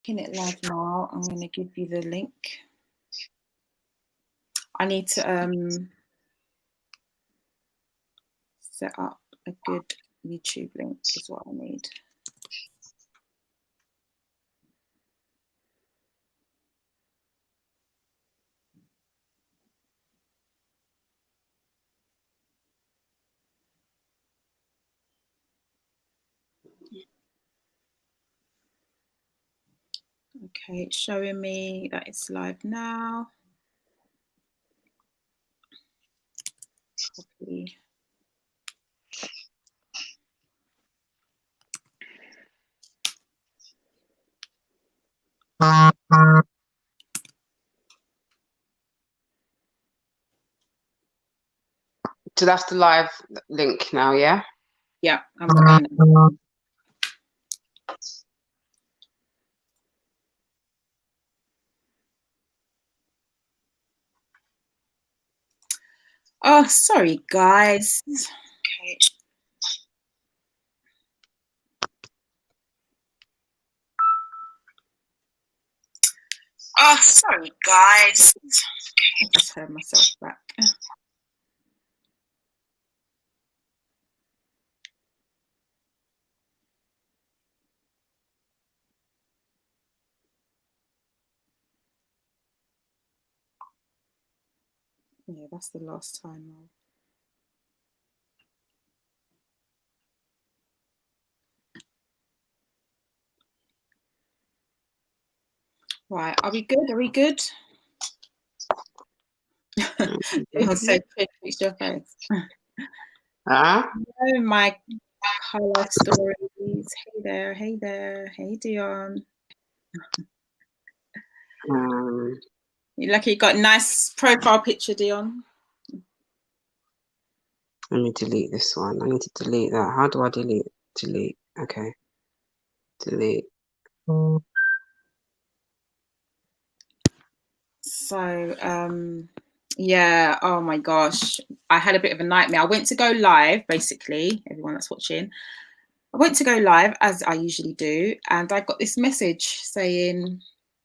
Making it live now. I'm going to give you the link. I need to set up a good YouTube link is what I need. Okay, it's showing me that it's live now. Copy. So that's the live link now, yeah? Yeah, I'm going. Oh, sorry, guys. Okay. Oh, sorry, guys. I just heard myself back. Yeah, that's the last time. Right, are we good? Are we good? It said, "Fix your face." Hello, my colour stories. Hey there, hey there, hey Dion. You lucky you got a nice profile picture, Dion. Let me delete this one. I need to delete that. How do I delete? Delete. Okay. Delete. So, yeah, oh my gosh. I had a bit of a nightmare. I went to go live, basically, everyone that's watching. I went to go live, as I usually do, and I got this message saying,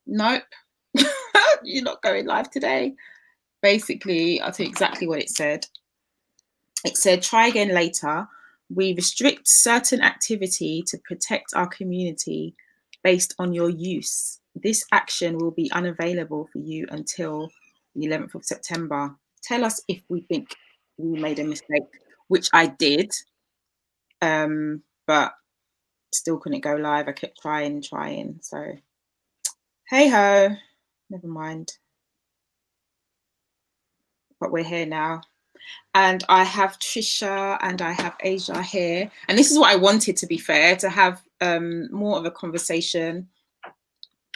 nope, you're not going live today. Basically, I'll tell you exactly what it said. It said, try again later. We restrict certain activity to protect our community based on your use. This action will be unavailable for you until the 11th of September. Tell us if we think we made a mistake, which I did, but still couldn't go live. I kept trying. So, hey ho, never mind. But we're here now. And I have Trisha and I have Asia here. And this is what I wanted, to be fair, to have more of a conversation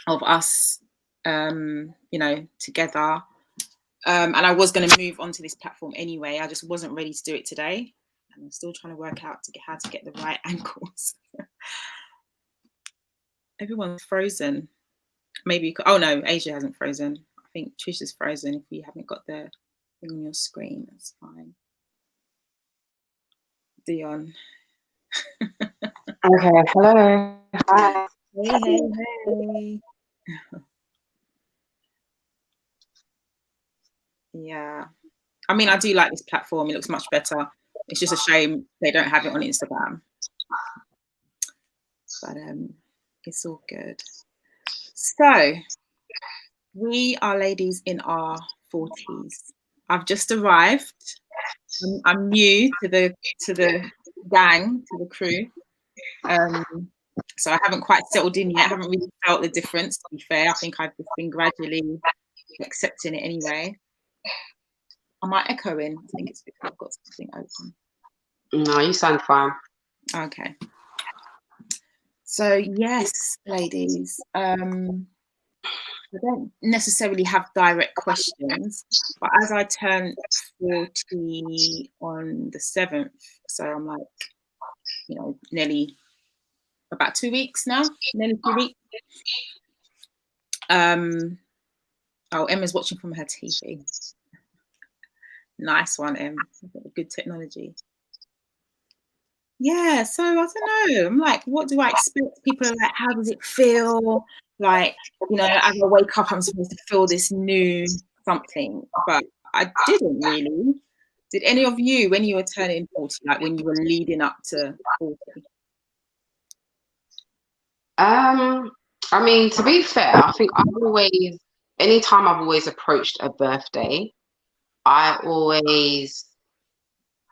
of us, together. And I was going to move on to this platform anyway. I just wasn't ready to do it today. And I'm still trying to work out how to get the right angles. Everyone's frozen. Maybe, oh no, Asia hasn't frozen. I think Trisha's frozen. If you haven't got the thing on your screen, that's fine. Dion. Okay, hello. Hi. Hey. Yeah. I mean, I do like this platform. It looks much better. It's just a shame they don't have it on Instagram. But it's all good. So we are ladies in our 40s. I've just arrived. I'm new to the gang, to the crew. So I haven't quite settled in yet. I haven't really felt the difference, to be fair. I think I've just been gradually accepting it anyway. Am I echoing? I think it's because I've got something open. No, you sound fine. Okay. So yes, ladies, I don't necessarily have direct questions, but as I turn 40 on the 7th, so I'm like, nearly about 2 weeks now, nearly 2 weeks. Oh, Emma's watching from her TV. Nice one, Em. Good technology. Yeah, so I don't know. I'm like, what do I expect? People are like, how does it feel? Like, as I wake up, I'm supposed to feel this new something, but I didn't really. Did any of you, when you were turning 40, like when you were leading up to 40? I mean, to be fair, I think anytime I've always approached a birthday, I don't want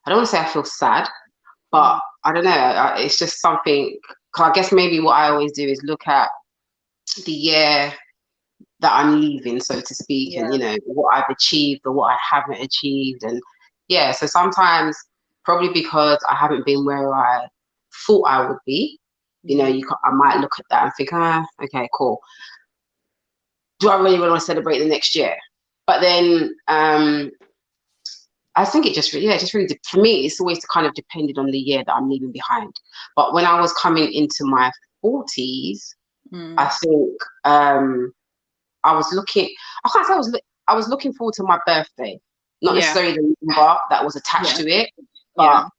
to say I feel sad, but Mm, I don't know. It's just something. 'Cause I guess maybe what I always do is look at the year that I'm leaving, so to speak, and yeah. what I've achieved or what I haven't achieved, and yeah. So sometimes, probably because I haven't been where I thought I would be, Mm, I might look at that and think, okay, cool. Do I really want to celebrate the next year? But then I think it just really, for me, it's always kind of depended on the year that I'm leaving behind. But when I was coming into my 40s, I mm, think I was looking, I can't say I was looking forward to my birthday, not yeah. necessarily the number that was attached Yeah. to it, Yeah.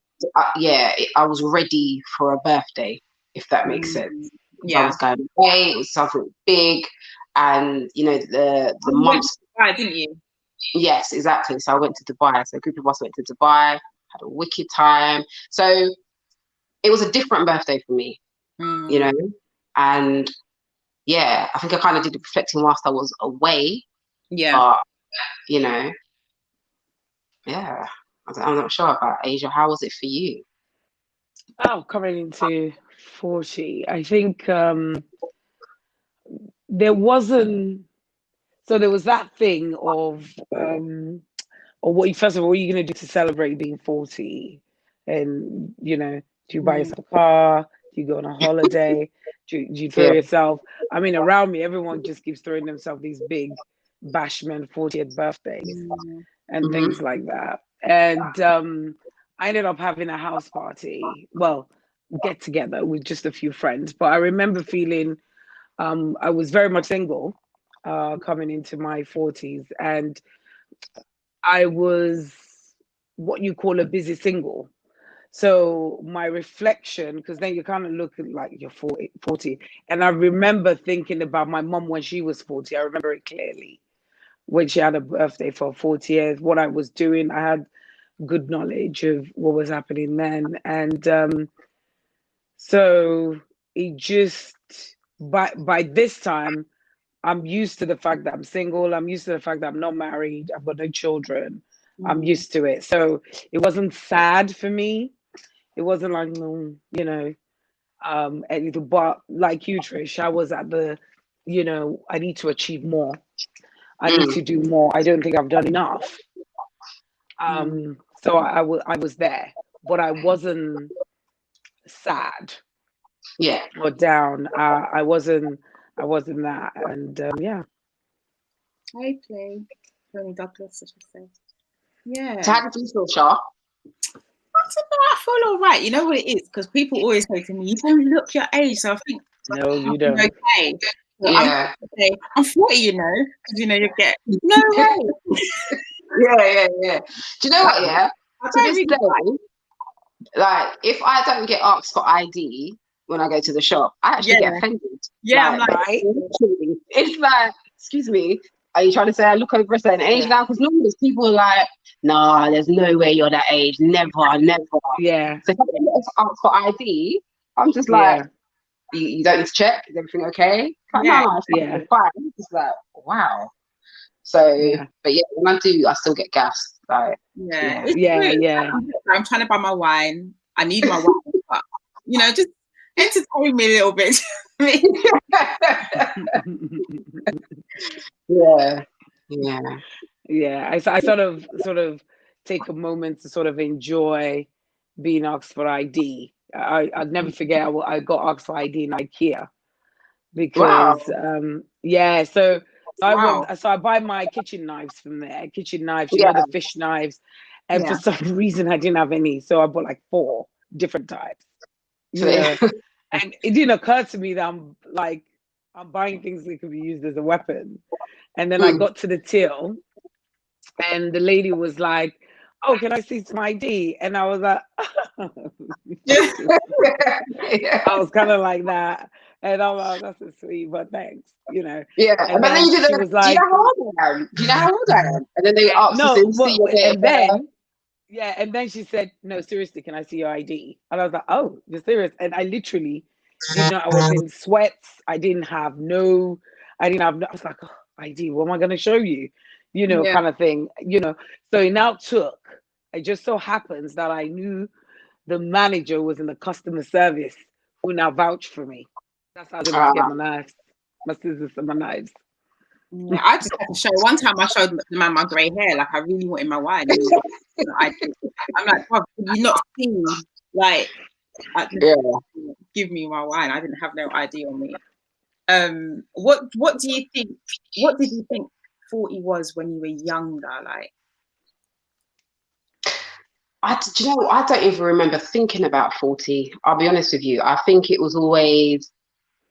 but I was ready for a birthday, if that makes sense. Mm, Because I yeah. was going away, it was something big, and the Oh, you went to months. Dubai, didn't you? Yes, exactly. So I went to Dubai. So a group of us went to Dubai, had a wicked time. So it was a different birthday for me, you know, Mm, and yeah, I think I kind of did the reflecting whilst I was away, yeah. but you know, yeah, I'm not sure about Asia. How was it for you? Oh, coming into 40, I think there wasn't, so there was that thing of what you, first of all, what are you going to do to celebrate being 40? And, do you buy Mm, yourself a car? Do you go on a holiday? Do you throw Yeah, yourself? I mean, around me, everyone just keeps throwing themselves these big bashment 40th birthdays mm, and hmm, things like that. And I ended up having a house party, well, get together with just a few friends. But I remember feeling I was very much single coming into my 40s, and I was what you call a busy single. So my reflection, because then you kind of look like you're 40. And I remember thinking about my mom when she was 40. I remember it clearly when she had a birthday for 40 years, what I was doing. I had good knowledge of what was happening then. And so it just, by this time, I'm used to the fact that I'm single. I'm used to the fact that I'm not married. I've got no children. I'm mm, used to it. So it wasn't sad for me. It wasn't like, no, anything. But like you, Trish, I was at I need to achieve more. I need mm, to do more. I don't think I've done enough. mm. So I was there, but I wasn't sad yeah. or down. I wasn't that. And yeah. Hopefully. Tony Douglas, I should say. So Yeah. how did you feel, Shah? I don't know, I feel all right. You know what it is? Because people always say to me, you don't look your age. So I think No, I'll you be don't. okay. So I'm Yeah, okay. I'm 40, because you get no way. yeah. Do you know what? Yeah, I to don't this really like. day, like if I don't get asked for ID when I go to the shop, I actually Yeah, get offended. yeah. I'm Like, like, Right? literally. It's like, excuse me, are you trying to say I look over a certain age Yeah. now? Because normally people are like, nah, there's no way you're that age. Never, never. Yeah. So if I get asked for ID, I'm just like, Yeah. you don't need to check. Is everything okay? Like, yeah, no, it's fine. Yeah. It's fine. It's just like, wow. So, Yeah. but yeah, when I do, I still get gassed. Like, yeah. yeah. It's Yeah. true. Yeah. I'm trying to buy my wine. I need my wine, but just entertain me a little bit. Yeah. Yeah. Yeah. I sort of take a moment to sort of enjoy being asked for ID. I'd never forget I got asked for ID in IKEA Wow. because yeah, so I Wow. went, so I buy my kitchen knives from there, kitchen knives, Yeah. the fish knives, and for Yeah. some reason I didn't have any, so I bought like four different types, So you know, and it didn't occur to me that I'm buying things that could be used as a weapon. And then I mm, got to the till, and the lady was like, oh, can I see some ID? And I was like, Yeah. I was kind of like that. And I'm like, that's a sweet, but thanks, you know. Yeah, And but then then you she do was you know like, how old I am? Do you know how old I am? And then they ask to no, see your date of and birth. then, yeah, and then she said, no, seriously, can I see your ID? And I was like, oh, you're serious? And I literally did not, I was in sweats. I didn't have no, I was like, oh, ID, what am I going to show you? You know, Yeah. kind of thing, you know. So it now took, it just so happens that I knew the manager was in the customer service who now vouched for me. That's how I was able to get my knives, my scissors and my knives. Yeah, I just had to show. One time I showed the man my grey hair, like I really wanted my wine. And I'm like, oh, you not seen? Like, Yeah. give me my wine. I didn't have no ID on me. What do you think? What did you think 40 was when you were younger? Like, Do you know what? I don't even remember thinking about 40. I'll be honest with you. I think it was always.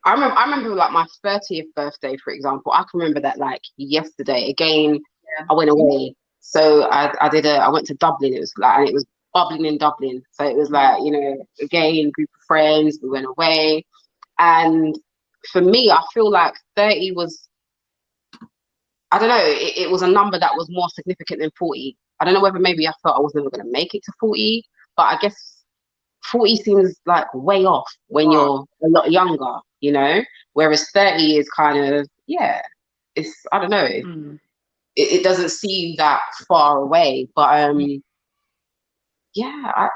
I remember like my 30th birthday, for example. I can remember that like yesterday. Again, yeah. I went away, so I went to Dublin. It was like, and it was bubbling in Dublin. So it was like, you know, again, group of friends. We went away, and for me, I feel like 30 was. I don't know. It was a number that was more significant than 40. I don't know whether maybe I felt I was never going to make it to 40, but I guess 40 seems like way off when you're a lot younger, you know? Whereas 30 is kind of, yeah, it's, I don't know, it doesn't seem that far away. But yeah,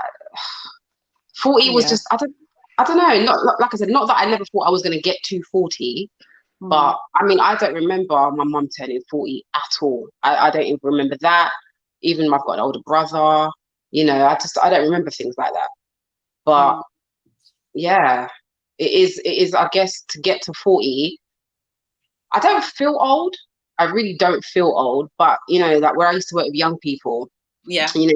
40 was just, I don't know, not like I said, not that I never thought I was going to get to 40. But I mean, I don't remember my mum turning 40 at all. I don't even remember that. Even I've got an older brother, you know, I don't remember things like that. But yeah, it is, I guess, to get to 40. I don't feel old. I really don't feel old. But you know, like where I used to work with young people, Yeah. you know,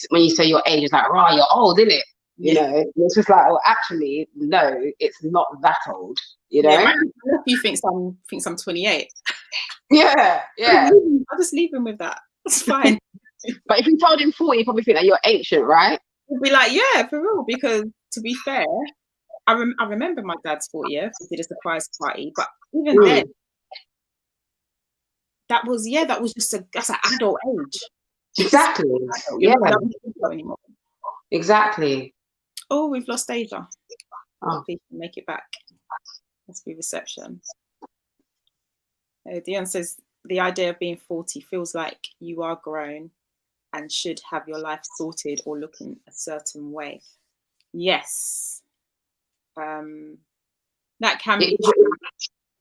when you say your age, it's like, right, you're old, isn't it? You know, it's just like, well, actually, no, it's not that old. You know? Yeah, my nephew thinks I'm 28. Yeah. I'll just leave him with that. It's fine. But if you told him 40, he'd probably think that you're ancient, right? He'd be like, yeah, for real. Because to be fair, I remember my dad's 40th. We did a surprise party, but even then, that was just that's an adult age. Exactly. You're not young people anymore. Exactly. Oh, we've lost Asia. Oh. Please make it back. Must be reception. Dion says the idea of being 40 feels like you are grown and should have your life sorted or looking a certain way. Yes. That can be true.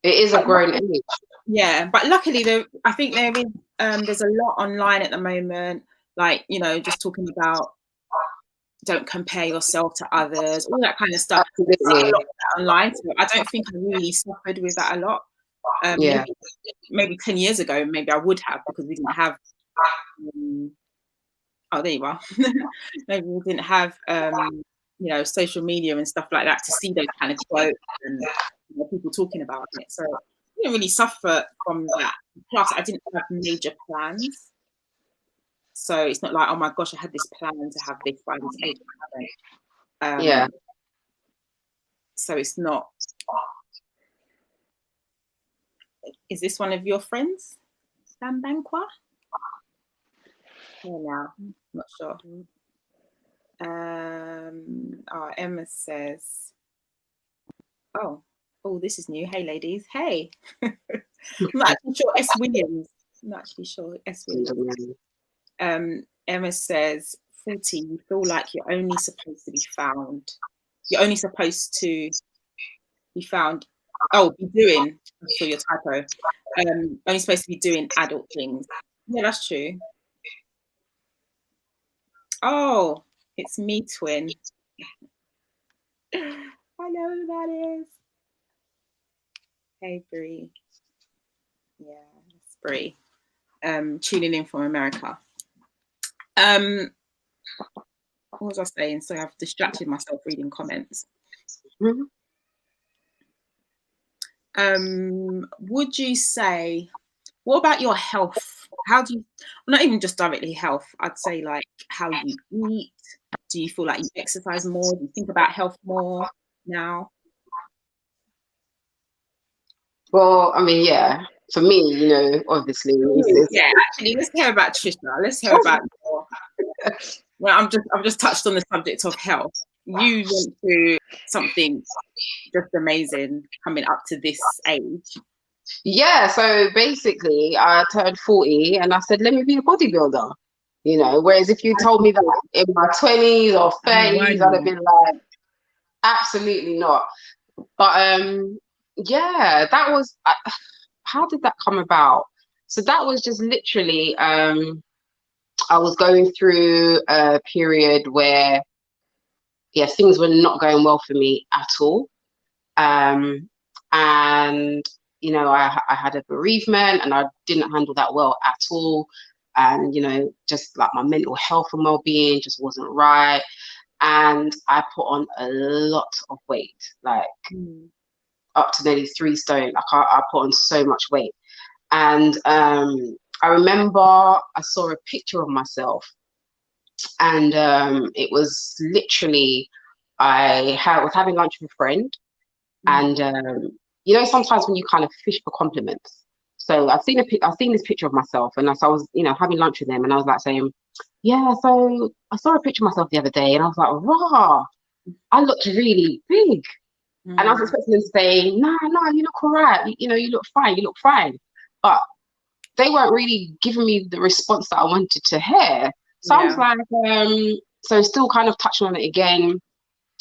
It is a grown age. Yeah, but luckily I think there's a lot online at the moment, like, you know, just talking about don't compare yourself to others, all that kind of stuff. Absolutely. I see a lot of that online, so I don't think I really suffered with that a lot. Maybe 10 years ago, maybe I would have, because we didn't have oh, there you are. Maybe we didn't have you know, social media and stuff like that to see those kind of quotes and, you know, people talking about it. So I didn't really suffer from that. Plus, I didn't have major plans. So it's not like, oh my gosh, I had this plan to have this by this age. I haven't. So it's not. Is this one of your friends, Dan Banqua? Oh, no, I'm not sure. Emma says, oh, this is new. Hey, ladies. Hey. I'm not actually sure. S. Williams. I'm not actually sure. S. Williams. Emma says, 40, you feel like you're only supposed to be found. You're only supposed to be found. Oh, be doing. I saw your typo. Only supposed to be doing adult things. Yeah, that's true. Oh, it's me, twin. I know who that is. Hey, Bree. Yeah, it's Bree. Tuning in from America. What was I saying? So I've distracted myself reading comments. Would you say, what about your health how do you, well, not even just directly health, I'd say like how you eat. Do you feel like you exercise more? Do you think about health more now? Well, I mean, yeah, for me, you know, obviously, Yeah, actually, let's hear about Trisha. Let's hear about your, well, I've just touched on the subject of health. You went through something just amazing coming up to this age. yeah. So basically, I turned 40 and I said, let me be a bodybuilder. You know, whereas if you told me that in my 20s or 30s, I'd have been like, absolutely not. But yeah, that was how did that come about? So that was just literally I was going through a period where yeah, things were not going well for me at all. Um, and you know, I had a bereavement and I didn't handle that well at all. And you know, just like my mental health and well-being just wasn't right. And I put on a lot of weight, like up to nearly 3 stone. Like I put on so much weight. And I remember I saw a picture of myself, and it was literally was having lunch with a friend, and you know sometimes when you kind of fish for compliments. So I've seen this picture of myself, and as I was you know having lunch with them, and I was like saying, yeah, so I saw a picture of myself the other day, and I was like, rah, I looked really big. And I was expecting them to say, no, no, you look all right. You know, you look fine. You look fine. But they weren't really giving me the response that I wanted to hear. So I was like, so still kind of touching on it again.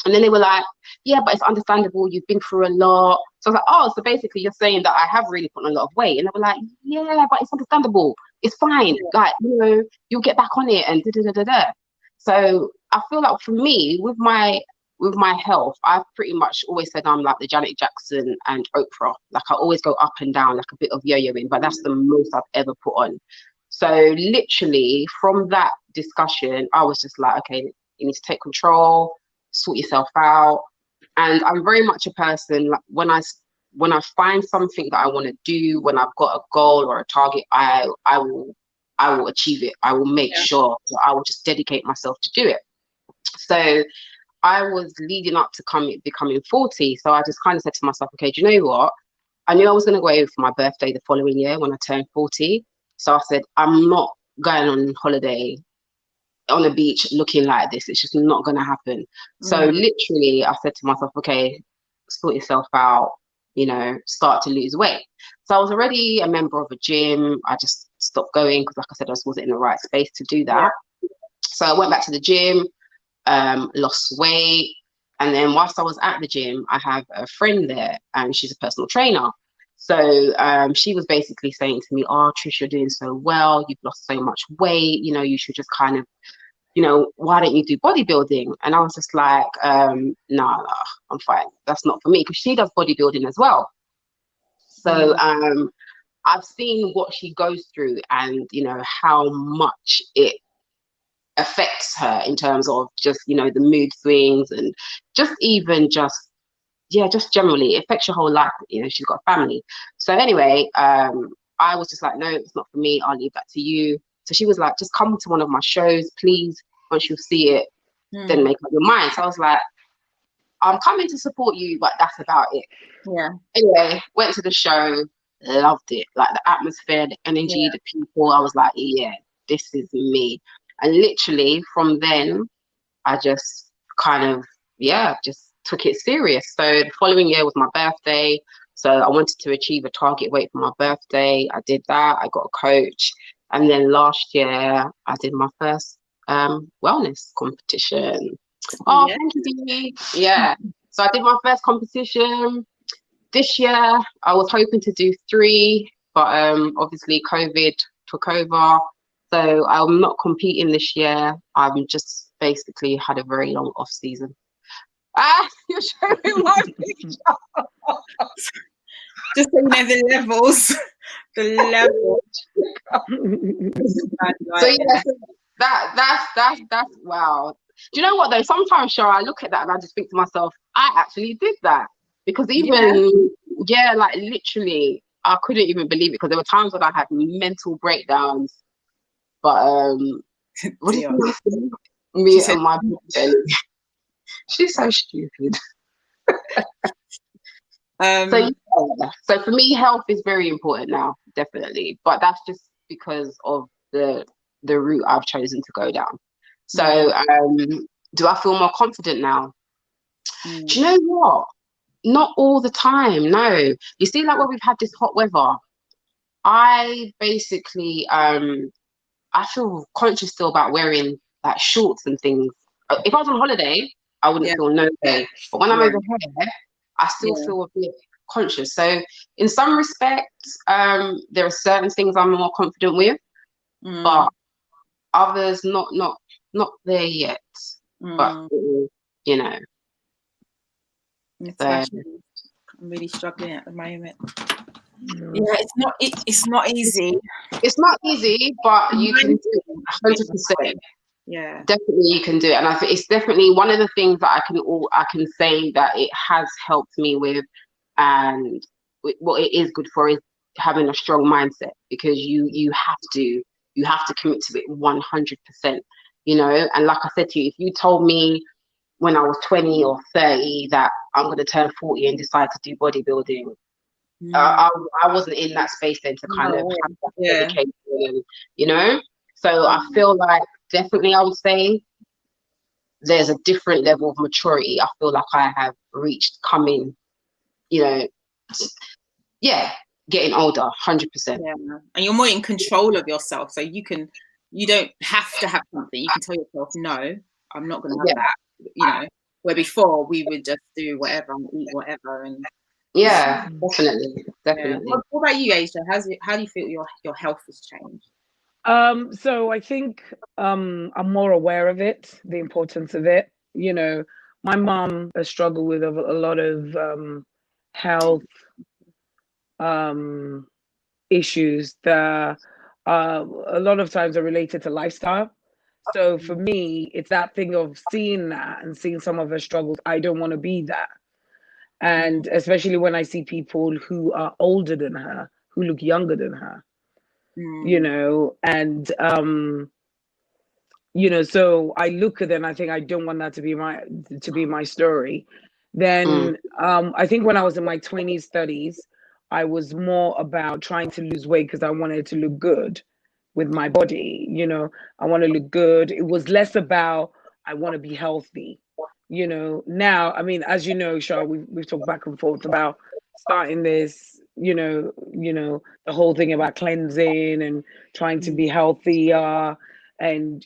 And then they were like, yeah, but it's understandable. You've been through a lot. So I was like, oh, so basically you're saying that I have really put on a lot of weight. And they were like, yeah, but it's understandable. It's fine. Like, you know, you'll get back on it and da da da da da. So I feel like for me, with my health, I've pretty much always said I'm like the Janet Jackson and Oprah. Like I always go up and down, like a bit of yo-yoing, but that's the most I've ever put on. So literally from that discussion, I was just like, okay, you need to take control, sort yourself out. And I'm very much a person like when I find something that I want to do, when I've got a goal or a target, I will achieve it. I will make sure that I will just dedicate myself to do it. So I was leading up to becoming 40. So I just kind of said to myself, okay, do you know what? I knew I was going to go away for my birthday the following year when I turned 40. So I said, I'm not going on holiday on the beach looking like this. It's just not going to happen. So literally, I said to myself, okay, sort yourself out, you know, start to lose weight. So I was already a member of a gym. I just stopped going because, like I said, I just wasn't in the right space to do that. So I went back to the gym, lost weight. And then whilst I was at the gym, I have a friend there and she's a personal trainer. So she was basically saying to me, oh, Trish, you're doing so well. You've lost so much weight. You know, you should just kind of, you know, why don't you do bodybuilding? And I was just like, no, I'm fine. That's not for me because she does bodybuilding as well. So I've seen what she goes through and, you know, how much it affects her in terms of just you know the mood swings and just even just generally it affects your whole life. You know, she's got a family. So anyway, I was just like, no, it's not for me, I'll leave that to you. So she was like, just come to one of my shows please. Once you see it, then make up your mind. So I was like, I'm coming to support you, but that's about it. Anyway, went to the show, loved it. Like the atmosphere, the energy, the people. I was like, yeah, this is me. And literally from then, I just kind of, just took it serious. So the following year was my birthday. So I wanted to achieve a target weight for my birthday. I did that. I got a coach. And then last year, I did my first wellness competition. Oh, thank you, Dee. Yeah. So I did my first competition. This year, I was hoping to do 3, but obviously COVID took over. So I'm not competing this year. I'm just basically had a very long off season. You're showing my picture. Just so you know the levels. The levels. So yeah, that's wow. Do you know what though? Sometimes, sure, I look at that and I just think to myself, I actually did that because even like literally, I couldn't even believe it, because there were times when I had mental breakdowns. But what did you say? Me said, and my belly. She's so stupid. So yeah. So for me, health is very important now, definitely. But that's just because of the route I've chosen to go down. So do I feel more confident now? Do you know what? Not all the time, no. You see, like when we've had this hot weather, I basically I feel conscious still about wearing like shorts and things. If I was on holiday, I wouldn't feel no way. But when I'm over here, I still feel a bit conscious. So in some respects, there are certain things I'm more confident with, but others not there yet. But you know, it's so fashion. I'm really struggling at the moment. Yeah, it's not easy. It's not easy, but you can do it 100%. Yeah, Definitely you can do it. And I think it's definitely one of the things that I can say that it has helped me with, and what it is good for is having a strong mindset, because you have to commit to it 100%, you know. And like I said to you, if you told me when I was 20 or 30 that I'm going to turn 40 and decide to do bodybuilding, I wasn't in that space then to kind of have that dedication, and, you know. So I feel like definitely I would say there's a different level of maturity I feel like I have reached coming, you know, getting older, 100%. Yeah, and you're more in control of yourself, so you don't have to have something. You can tell yourself, no, I'm not going to have that. You know, where before we would just do whatever and eat whatever, and definitely. Yeah. What about you, Aisha? How do you feel your health has changed? So I think I'm more aware of it, the importance of it. You know, my mom has struggled with a lot of health issues that a lot of times are related to lifestyle. So for me, it's that thing of seeing that and seeing some of her struggles. I don't want to be that. And especially when I see people who are older than her, who look younger than her, you know, and you know, so I look at it and I think I don't want that to be my story. Then I think when I was in my 20s, 30s, I was more about trying to lose weight because I wanted to look good with my body. You know, I want to look good. It was less about I want to be healthy. You know, now, I mean, as you know, Shah, we've talked back and forth about starting this, the whole thing about cleansing and trying to be healthier, and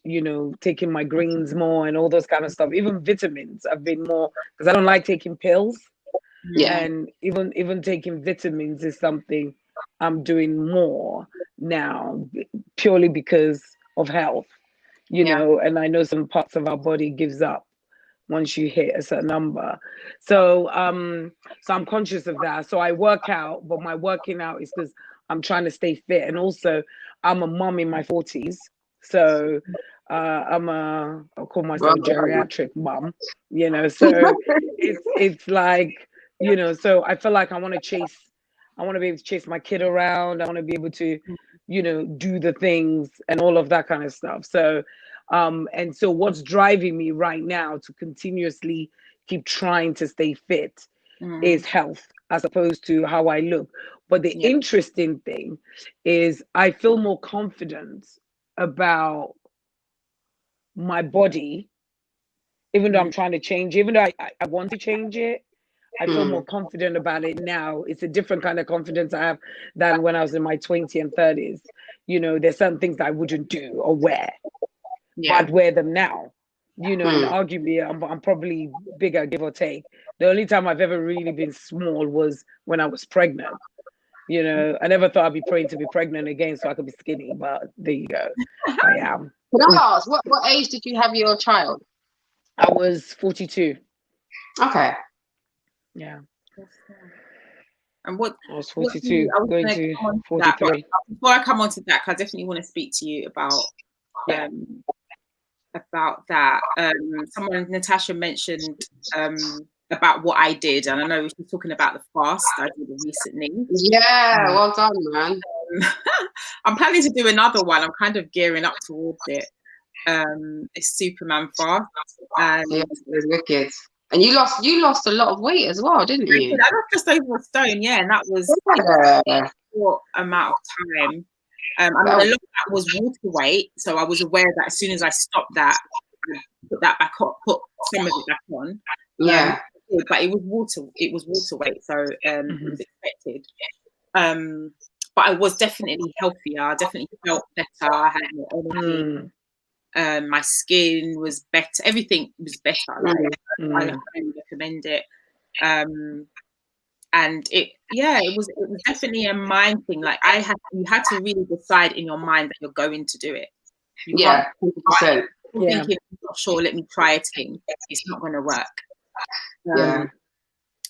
taking my greens more and all those kind of stuff. Even vitamins, I've been more, because I don't like taking pills. And even taking vitamins is something I'm doing more now, purely because of health, and I know some parts of our body gives up once you hit a certain number. So I'm conscious of that. So I work out, but my working out is because I'm trying to stay fit. And also I'm a mom in my 40s. So I'll call myself geriatric mom, so it's like, so I feel like I want to be able to chase my kid around. I want to be able to, do the things and all of that kind of stuff. So and so what's driving me right now to continuously keep trying to stay fit is health, as opposed to how I look. But the interesting thing is I feel more confident about my body, even though I'm trying to change, even though I want to change it. I feel more confident about it now. It's a different kind of confidence I have than when I was in my 20s and 30s. There's certain things that I wouldn't do or wear, but I'd wear them now. And arguably I'm probably bigger, give or take. The only time I've ever really been small was when I was pregnant. I never thought I'd be praying to be pregnant again so I could be skinny, but there you go. I am. Can I ask, what age did you have your child? I was 42. Okay. Yeah. And what I was 42, going to 43. Before I come on to that, I definitely want to speak to you about that. Someone, Natasha, mentioned about what I did, and I know we were talking about the fast I did recently. Yeah, well done, man. I'm planning to do another one. I'm kind of gearing up towards it. It's Superman fast, and yeah, it was wicked. And you lost a lot of weight as well, didn't you? I was just over a stone, yeah, and that was Yeah. a short amount of time. I mean, a lot of that was water weight, so I was aware that as soon as I stopped that, I'd put that back on, put some of it back on. Yeah. But it was water weight, so it was expected. But I was definitely healthier. I definitely felt better. I had more energy. My skin was better. Everything was better. Like, I highly recommend it. And it was definitely a mind thing. Like you had to really decide in your mind that you're going to do it. You Yeah, can't 100%. thinking, I'm not sure, let me try a thing. It's not going to work. Yeah.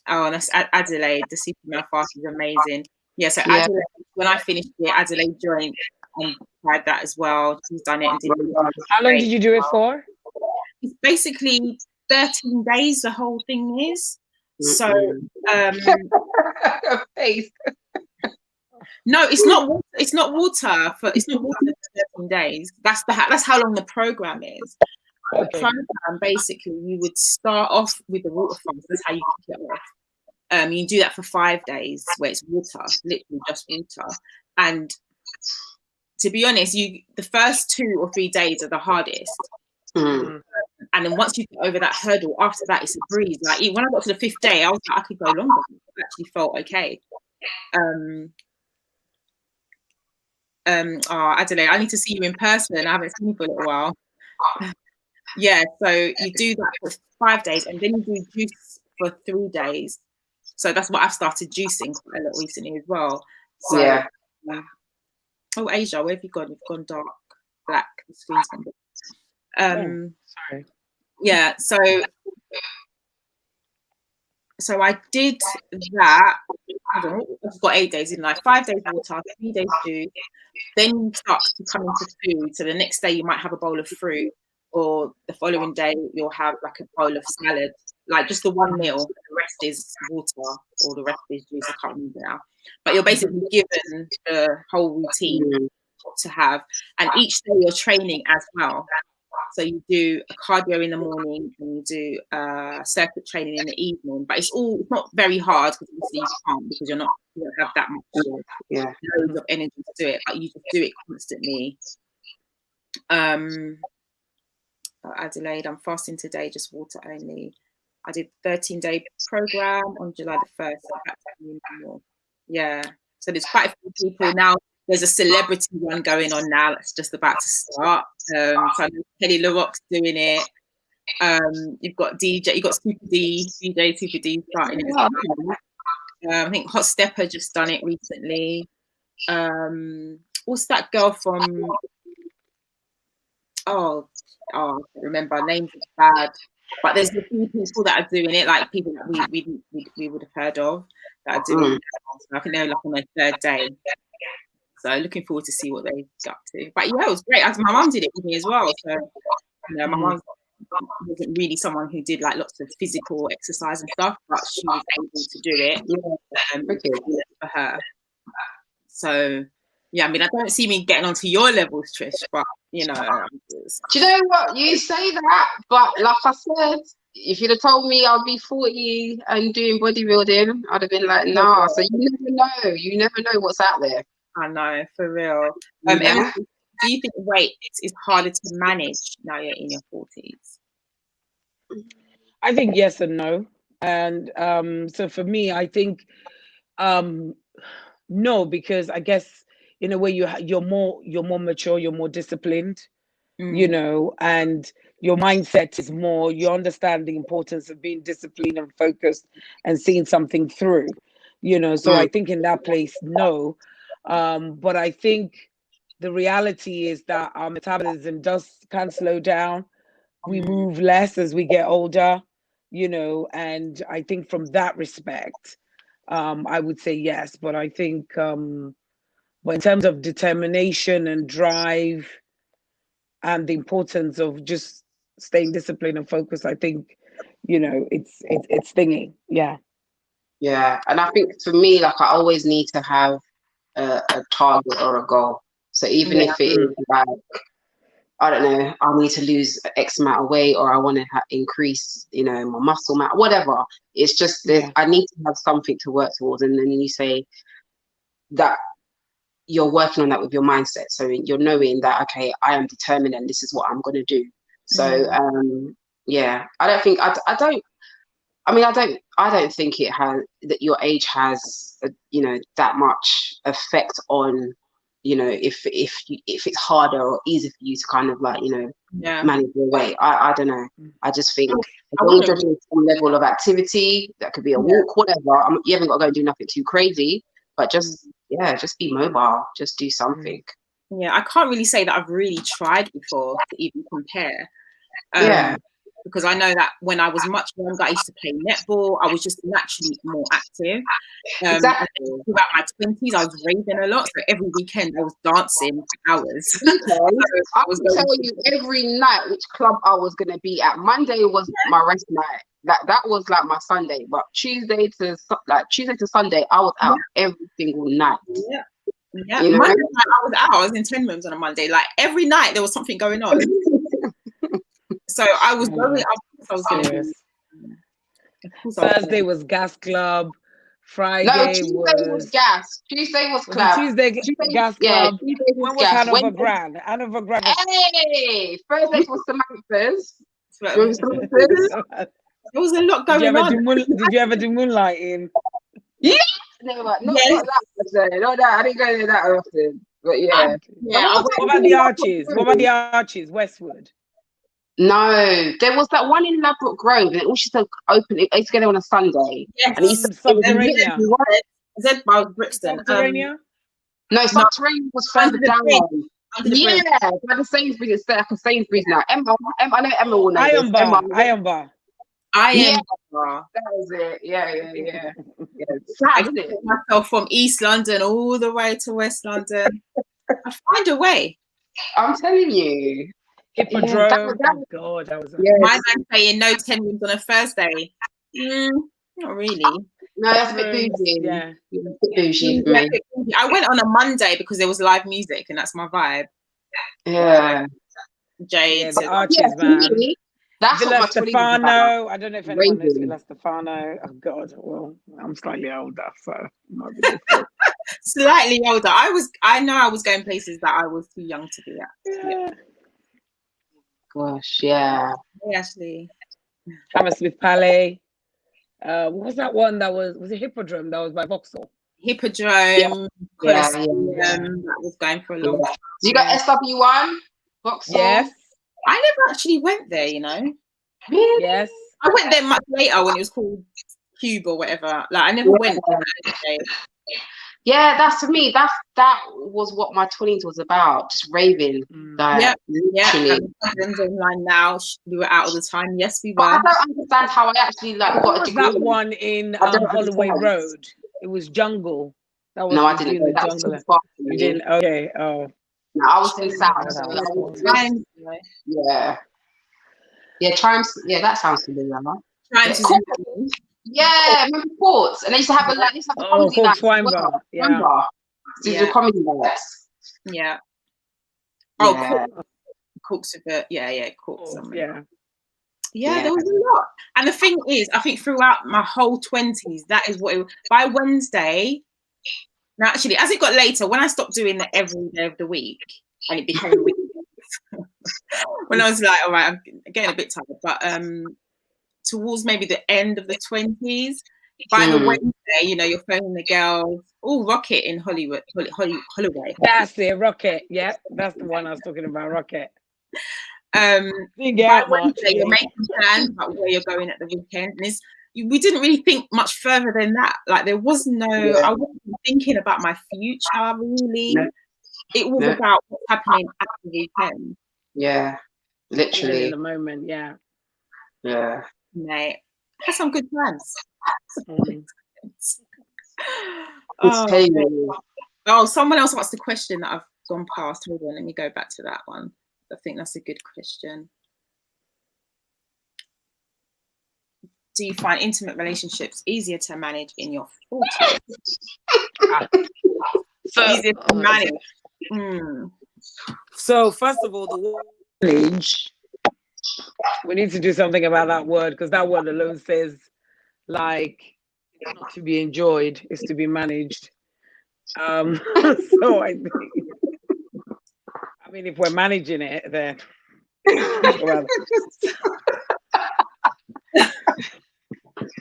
Oh, and that's Adelaide. The Superman fast is amazing. Yeah, so Yeah. Adelaide, when I finished it, Adelaide joined and tried that as well. She's done it and did it. How long did you do it for? It's basically 13 days, the whole thing is. So, Face. no, it's not water. It's not water for 13 days. That's how long the program is. The program, basically, you would start off with the water fast. That's how you kick it off. You do that for 5 days where it's water, literally just water. And to be honest, the first 2 or 3 days are the hardest. And then once you get over that hurdle, after that it's a breeze. Like when I got to the 5th day, I was like, I could go longer. I actually felt okay. Adelaide, I need to see you in person. I haven't seen you for a little while. Yeah, so you do that for 5 days, and then you do juice for 3 days. So that's what I've started juicing quite a lot recently as well. So, yeah. Oh, Asia, where have you gone? You've gone dark, black. The screen's gone black. Sorry. Yeah, so I did that. I've got 8 days, didn't I? 5 days water, 3 days juice. Then you start to come into food. So the next day you might have a bowl of fruit, or the following day you'll have like a bowl of salad, like just the one meal. The rest is water, or the rest is juice. I can't remember now. But you're basically given the whole routine to have, and each day you're training as well. So you do a cardio in the morning and you do circuit training in the evening. But it's not very hard, because obviously you can't, because you don't have that much loads of energy to do it, but you just do it constantly. Adelaide, I'm fasting today, just water only. I did 13-day program on July the 1st. Yeah. So there's quite a few people now. There's a celebrity one going on now that's just about to start. So Kelly LaRock's doing it. You've got DJ, you've got DJ Super D starting it. I think Hot Stepper just done it recently. What's that girl from? I can't remember. Names are bad. But there's a few people that are doing it, like people that we would have heard of that are doing it. So I think they're like on their 3rd day. So looking forward to see what they got to. But yeah, it was great. My mum did it with me as well. So my mum wasn't really someone who did like lots of physical exercise and stuff, but she was able to do it for her. So yeah, I mean, I don't see me getting onto your levels, Trish, but you know. Do you know what? You say that, but like I said, if you'd have told me I'd be 40 and doing bodybuilding, I'd have been like, nah. So you never know. You never know what's out there. I know, for real. Emily, do you think weight is harder to manage now you're in your 40s? I think yes and no. And so for me, I think no, because I guess in a way you're more mature, you're more disciplined, you know, and your mindset is more, you understand the importance of being disciplined and focused and seeing something through, you know. So I think in that place, no. But I think the reality is that our metabolism can slow down. We move less as we get older, you know, and I think from that respect, I would say yes. But I think but in terms of determination and drive and the importance of just staying disciplined and focused, I think it's thingy. Yeah. Yeah, and I think for me, like I always need to have a target or a goal. So even if it is like, I don't know, I need to lose X amount of weight, or I want to increase, my muscle mass, whatever. It's just I need to have something to work towards, and then you say that you're working on that with your mindset. So you're knowing that, okay, I am determined, and this is what I'm going to do. So yeah, I don't think I don't think it has that your age has that much effect on if it's harder or easier for you to kind of like manage your weight. I don't know. I just think as long as you're doing some level of activity, that could be a walk, whatever. You haven't got to go and do nothing too crazy, but just be mobile. Just do something. Yeah, I can't really say that I've really tried before to even compare. Because I know that when I was much younger, I used to play netball. I was just naturally more active. Exactly. Throughout my 20s, I was raving a lot. So every weekend I was dancing for hours. I was tell you every night which club I was going to be at. Monday was my rest night. That was like my Sunday. But Tuesday to Sunday, I was out every single night. Yeah. Yeah. Monday night I was out. I was in 10 rooms on a Monday. Like every night there was something going on. So I was going. I was going to be. Thursday was gas club. Friday was gas. Tuesday was club. Tuesday gas club. Tuesday was when was gas. Hanover Grand? Hanover Grand. Hey, Thursday was Samantha's. There was a lot going on. Did you ever do moonlighting? Yeah. No, not that often. No, I didn't go there that often. But yeah. What about the Arches? What about the Arches? Westwood? No, there was that one in Ladbroke Grove, and it all used to open. It used to go there on a Sunday. Yes, and Subterranean. Z by Brixton. Subterranean? No, Subterranean was further down. Yeah, by the Sainsbury's. It's like a Sainsbury's now. Emma, I know Emma will know Iron this. Bar. Iron Bar. That was it. Yeah. Sad, isn't it? Myself from East London all the way to West London. I find a way. I'm telling you. Hippodrome. Oh God, that was my man saying no 10 rooms on a Thursday. Not really. No, that's a bit bougie. Yeah, a bit bougie for me. I went on a Monday because there was live music, and that's my vibe. Yeah. Jade. The Arches, man. That's Villa what Stefano. I don't know if anyone knows Villa Stefano. Oh God, well, I'm slightly older, so it might be difficult. Slightly older. I know I was going places that I was too young to be at. Yeah. Gosh, yeah. Hey, Ashley. Hammersmith Palais. What was that one that was it Hippodrome that was by Vauxhall? Hippodrome, that was going for a long time. You got SW1? Vauxhall? Yes. I never actually went there, Really? Yes. I went there much later when it was called Cube or whatever. Like I never went there. Yeah, that's to me. That was what my 20s was about, just raving. Literally. Online now. We were out all the time. Yes, we were. But I don't understand how I actually got a degree. That one in Holloway Road. It was jungle. That was I didn't. That was too far for me. You didn't? Okay. Oh. No, I was in South. Yeah, Chimes. Yeah, that sounds familiar. Chimes. Yeah, remember Courts, and they used to have a comedy night. Comedy nights. Yeah. Courts of it. Yeah, Courts. Yeah, there was a lot. And the thing is, I think throughout my whole 20s, that is what it was. By Wednesday, now actually, as it got later, when I stopped doing the every day of the week, and it became a week, when I was like, all right, I'm getting a bit tired, but towards maybe the end of the 20s, by the Wednesday, you're phoning the girls, Rocket in Holloway. That's it, Rocket. Yeah, that's the one I was talking about, Rocket. By Wednesday, you're making plans about where you're going at the weekend. And we didn't really think much further than that. Like there was I wasn't thinking about my future really. It was about what's happening at the weekend. Yeah, literally. In the moment, yeah. Yeah. Mate, I had some good plans. Someone else asked the question that I've gone past. Hold on, let me go back to that one. I think that's a good question. do you find intimate relationships easier to manage in your 40s? So, easier to manage. So first of all, the word manage, we need to do something about that word, because that word alone says, like, it's not to be enjoyed, it's to be managed. So I think, I mean, if we're managing it, then well,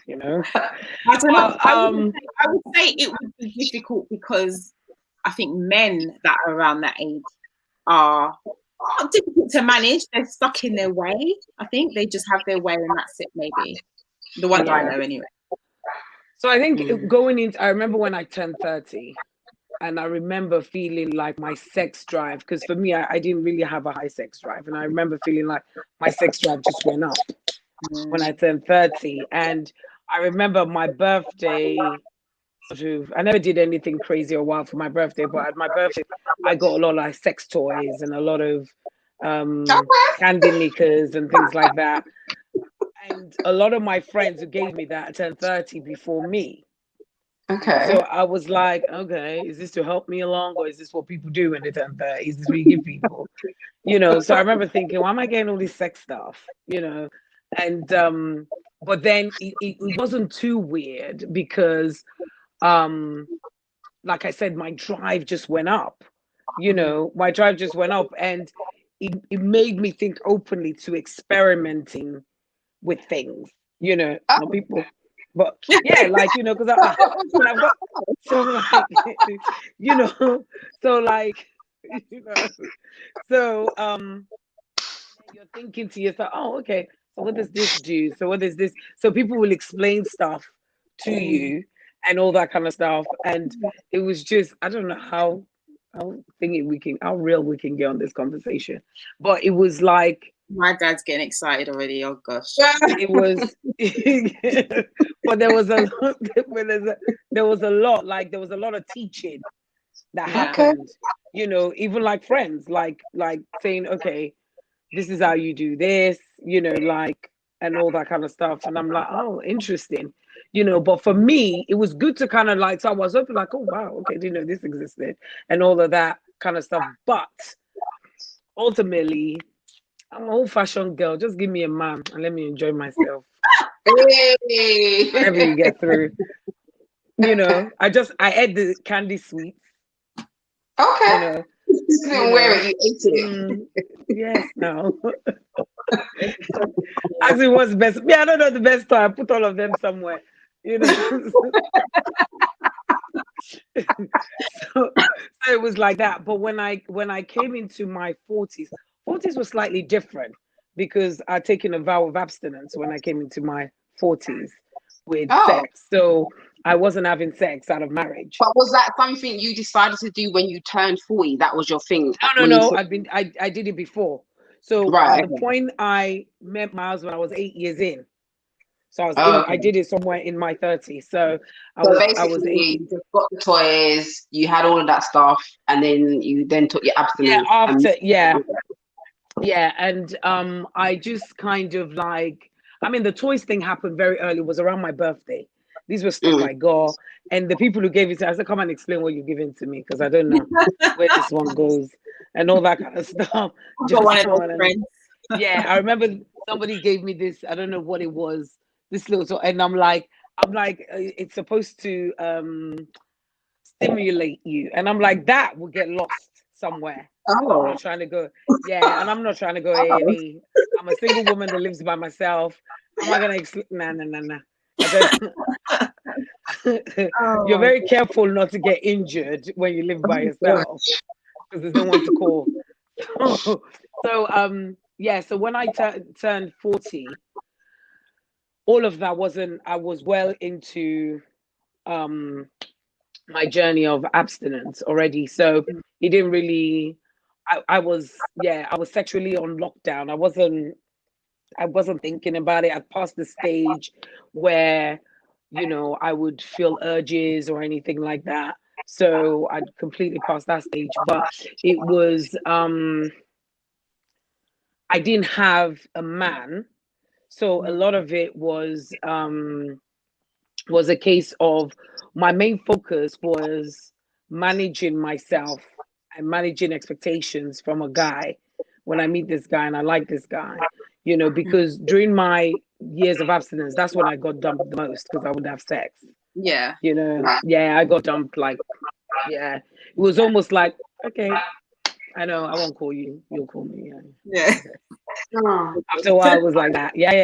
you know. I don't know. I would say it would be difficult because I think men that are around that age are not difficult to manage. They're stuck in their way. I think they just have their way, and that's it. Maybe the ones I know, anyway. So I think going into, I remember when I turned 30, and I remember feeling like my sex drive, because for me, I didn't really have a high sex drive, and I remember feeling like my sex drive just went up when I turned 30. And I remember my birthday. I never did anything crazy or wild for my birthday, but at my birthday, I got a lot of like sex toys and a lot of candy makers and things like that. And a lot of my friends who gave me that turned 30 before me. Okay. So I was like, okay, is this to help me along, or is this what people do when they turn 30? Is this what you give people? You know, so I remember thinking, why am I getting all this sex stuff? You know, and but then it wasn't too weird because like I said, my drive just went up. You know, my drive just went up, and it made me think openly to experimenting with things, you know, not people, but yeah, like, you know, because I've got so like, you know, so like, you know, so you're thinking to yourself, oh, okay, so what does this do? So what is this? So people will explain stuff to you and all that kind of stuff, and it was just, I don't know how real we can get on this conversation, but it was like, my dad's getting excited already. Oh gosh. it was but there was a lot, there was a lot, like there was a lot of teaching that happened, you know, even like friends like saying, okay, this is how you do this, you know, like, and all that kind of stuff. And I'm like, oh, interesting, you know. But for me, it was good to kind of like, so I was open, like, oh wow, okay, didn't know this existed, and all of that kind of stuff. But ultimately, I'm an old-fashioned girl. Just give me a man and let me enjoy myself. Hey. Whatever you get through. You know, I ate the candy sweets. Okay. You know, Just didn't wear it, you ate it. Yes, no. As it was best. Yeah, I don't know the best time. I put all of them somewhere. You know. so it was like that. But when I came into my 40s, 40s was slightly different because I'd taken a vow of abstinence when I came into my 40s with sex. So I wasn't having sex out of marriage. But was that something you decided to do when you turned 40? That was your thing? No. I did it before. So right, at the point I met my husband, I was 8 years in. So I did it somewhere in my 30s. So I was 8. You just got the toys, you had all of that stuff, and then you took your abstinence. Yeah, and I just kind of like, I mean, the toys thing happened very early. It was around my birthday. These were stuff I got, and the people who gave it to me, I said, come and explain what you're giving to me, because I don't know where this one goes and all that kind of stuff. Yeah, I remember somebody gave me this, I don't know what it was, this little toy, and I'm like, it's supposed to stimulate you, and I'm like, that will get lost somewhere. I'm not trying to go, and I'm not trying to go A&E. I'm a single woman that lives by myself. Am I gonna nah. You're very careful not to get injured when you live by yourself, because there's no one to call. So when I turned 40, all of that wasn't, I was well into my journey of abstinence already. So it didn't really, I was sexually on lockdown. I wasn't thinking about it. I passed the stage where, you know, I would feel urges or anything like that. So I'd completely passed that stage. But it was I didn't have a man. So a lot of it was a case of my main focus was managing myself and managing expectations from a guy when I meet this guy and I like this guy, because during my years of abstinence, that's when I got dumped the most because I would have sex. Yeah. Yeah, I got dumped yeah. It was almost like, okay, I know I won't call you, you'll call me. Yeah. Oh. After a while, it was like that. Yeah.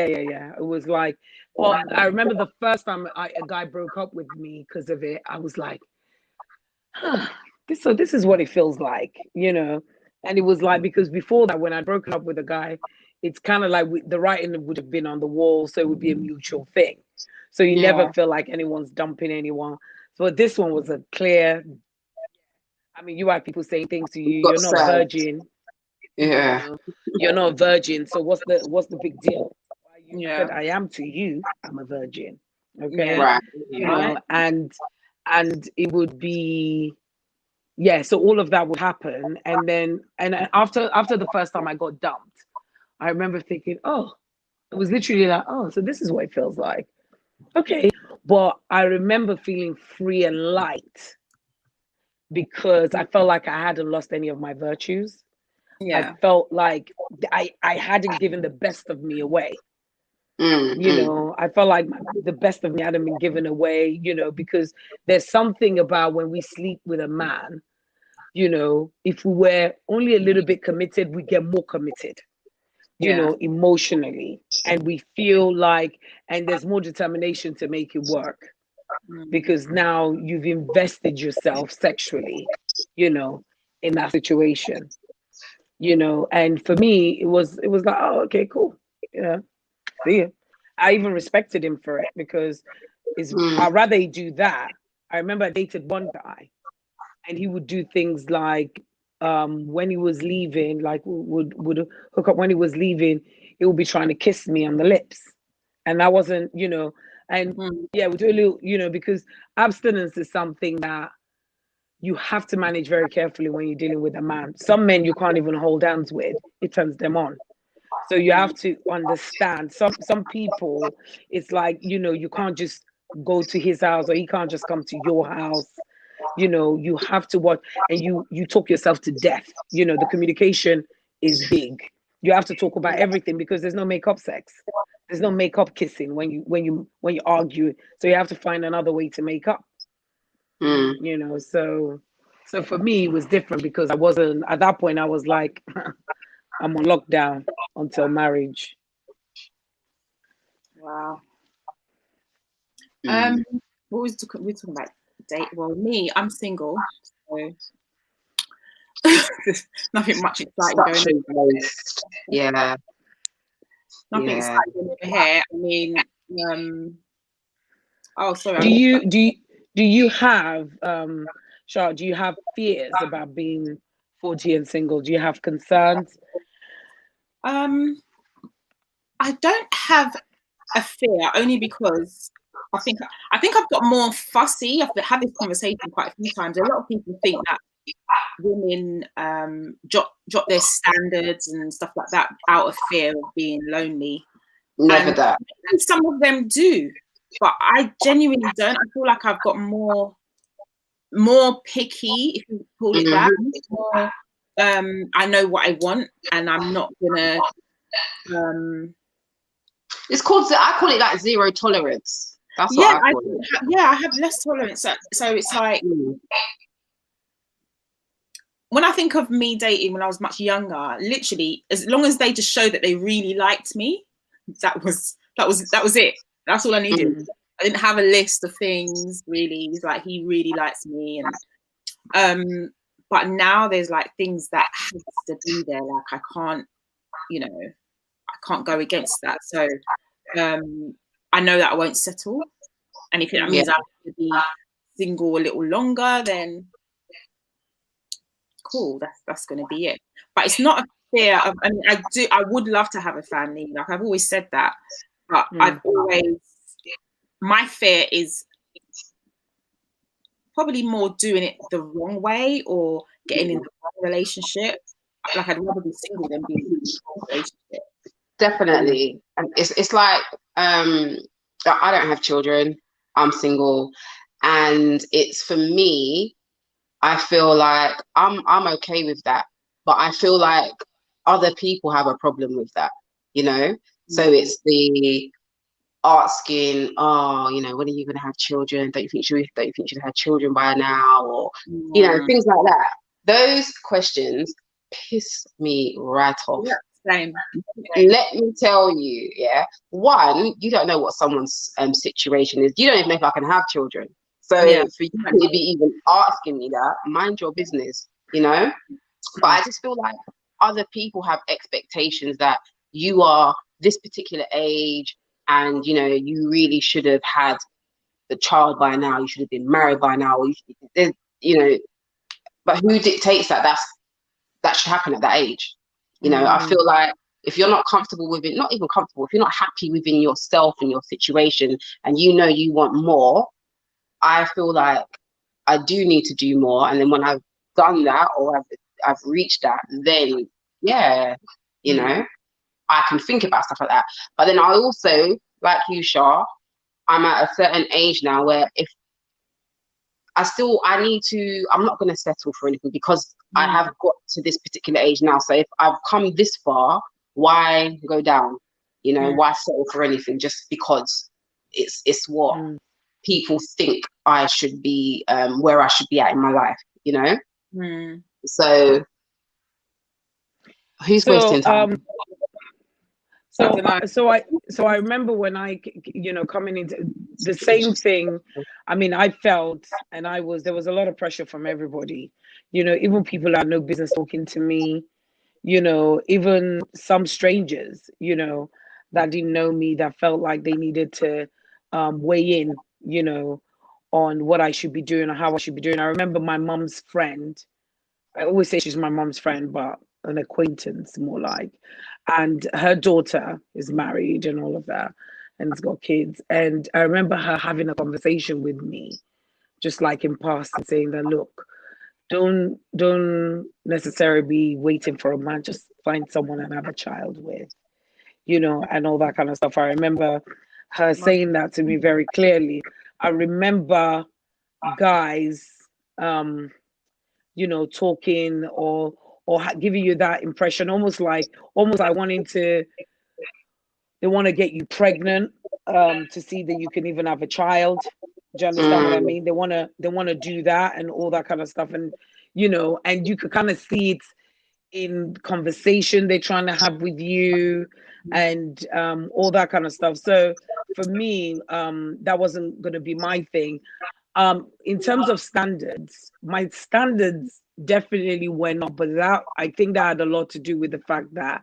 It was like, well, I remember the first time a guy broke up with me because of it. I was like, huh, this is what it feels like, And it was like, because before that, when I'd broken up with a guy, it's kind of like the writing would have been on the wall, so it would be a mutual thing. So you never feel like anyone's dumping anyone. So this one was a clear. I mean, you have people saying things to you. Got You're not served. virgin. Yeah. You're not a virgin. So what's the big deal? I Yeah. said I am to you. I'm a virgin. Okay. Yeah. Right. And it would be, yeah. So all of that would happen, and then after the first time I got dumped, I remember thinking, oh, it was literally like, oh, so this is what it feels like. Okay. But I remember feeling free and light because I felt like I hadn't lost any of my virtues. I Yeah. felt like I hadn't given the best of me away. I felt like the best of me hadn't been given away, because there's something about when we sleep with a man, if we were only a little bit committed, we get more committed, Yeah. emotionally. And we feel like, and there's more determination to make it work because now you've invested yourself sexually, in that situation. And for me it was like, oh, okay, cool, yeah, see ya. I even respected him for it because I'd rather he do that. I remember I dated one guy and he would do things like, when he was leaving, like would hook up when he was leaving, he would be trying to kiss me on the lips, and that wasn't, and yeah, we do a little, because abstinence is something that you have to manage very carefully when you're dealing with a man. Some men you can't even hold hands with, it turns them on. So you have to understand some people, it's like, you can't just go to his house or he can't just come to your house. You have to watch, and you talk yourself to death. The communication is big. You have to talk about everything because there's no make-up sex. There's no make-up kissing when you argue. So you have to find another way to make up. So for me it was different because I wasn't at that point. I was like, I'm on lockdown until marriage. Wow. What was we talking about? Date? Well, me, I'm single, so there's nothing much exciting going on. Yeah. Nothing exciting over here. I mean, oh, sorry. Do you have Charlotte, do you have fears about being 40 and single? Do you have concerns? I don't have a fear only because I think I've got more fussy. I've had this conversation quite a few times. A lot of people think that women drop their standards and stuff like that out of fear of being lonely. Never that. Some of them do, but I genuinely don't. I feel like I've got more picky, if you call it that. More, I know what I want, and I'm not gonna. It's called. I call it like zero tolerance. That's what I call it. I have less tolerance. So it's like when I think of me dating when I was much younger, literally, as long as they just show that they really liked me, that was it. That's all I needed. I didn't have a list of things really. It was like he really likes me, and but now there's like things that has to be there. Like I can't go against that. So I know that I won't settle, and if that means I have to be single a little longer, then cool. That's going to be it. But it's not a fear of. I mean, I would love to have a family. Like I've always said that, but my fear is probably more doing it the wrong way or getting in the wrong relationship. Like I'd rather be single than be in a relationship. definitely. And it's like I don't have children. I'm single, and it's for me. I feel like I'm okay with that, but I feel like other people have a problem with that, you know. So it's the asking, oh, you know, when are you going to have children? Don't you think you should have children by now, or you know, things like that. Those questions piss me right off. Yeah, same. Let me tell you, yeah. One, you don't know what someone's situation is. You don't even know if I can have children. So for you to be even asking me that, mind your business, you know. But I just feel like other people have expectations that you are this particular age, and you know you really should have had the child by now. You should have been married by now. Or you know, but who dictates that? That should happen at that age. You know, I feel like if you're not comfortable with it, not even comfortable, if you're not happy within yourself and your situation, and you know you want more, I feel like I do need to do more. And then when I've done that, or I've reached that, then yeah, you know, I can think about stuff like that. But then I also, like you, Shah, I'm at a certain age now where if I'm not going to settle for anything, because I have got to this particular age now. So if I've come this far, why go down? You know, why settle for anything just because it's what people think I should be, where I should be at in my life, you know? So who's wasting time? So I remember when I, you know, coming into the same thing. I mean, I felt, and there was a lot of pressure from everybody, you know, even people that had no business talking to me, you know, even some strangers, you know, that didn't know me, that felt like they needed to weigh in, you know, on what I should be doing or how I should be doing. I remember my mom's friend. I always say she's my mom's friend, but an acquaintance more like. And her daughter is married and all of that, and has got kids. And I remember her having a conversation with me, just like in passing, saying that, look, don't necessarily be waiting for a man, just find someone and have a child with, you know, and all that kind of stuff. I remember her saying that to me very clearly. I remember guys you know, talking or giving you that impression, almost like wanting to, they want to get you pregnant to see that you can even have a child. Do you understand what I mean? They want to do that and all that kind of stuff, and you know, and you could kind of see it in conversation they're trying to have with you, and all that kind of stuff. So for me, that wasn't going to be my thing. In terms of standards, my standards definitely went up, but that, I think that had a lot to do with the fact that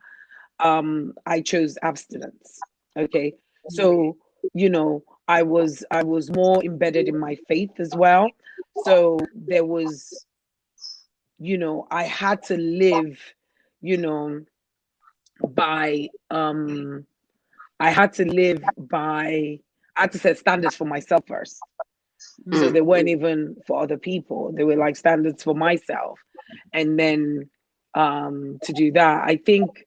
I chose abstinence. Okay, so you know, I was more embedded in my faith as well. So there was, you know, I had to live, you know, by I had to live by, I had to set standards for myself first. So they weren't even for other people. They were like standards for myself. And then to do that, I think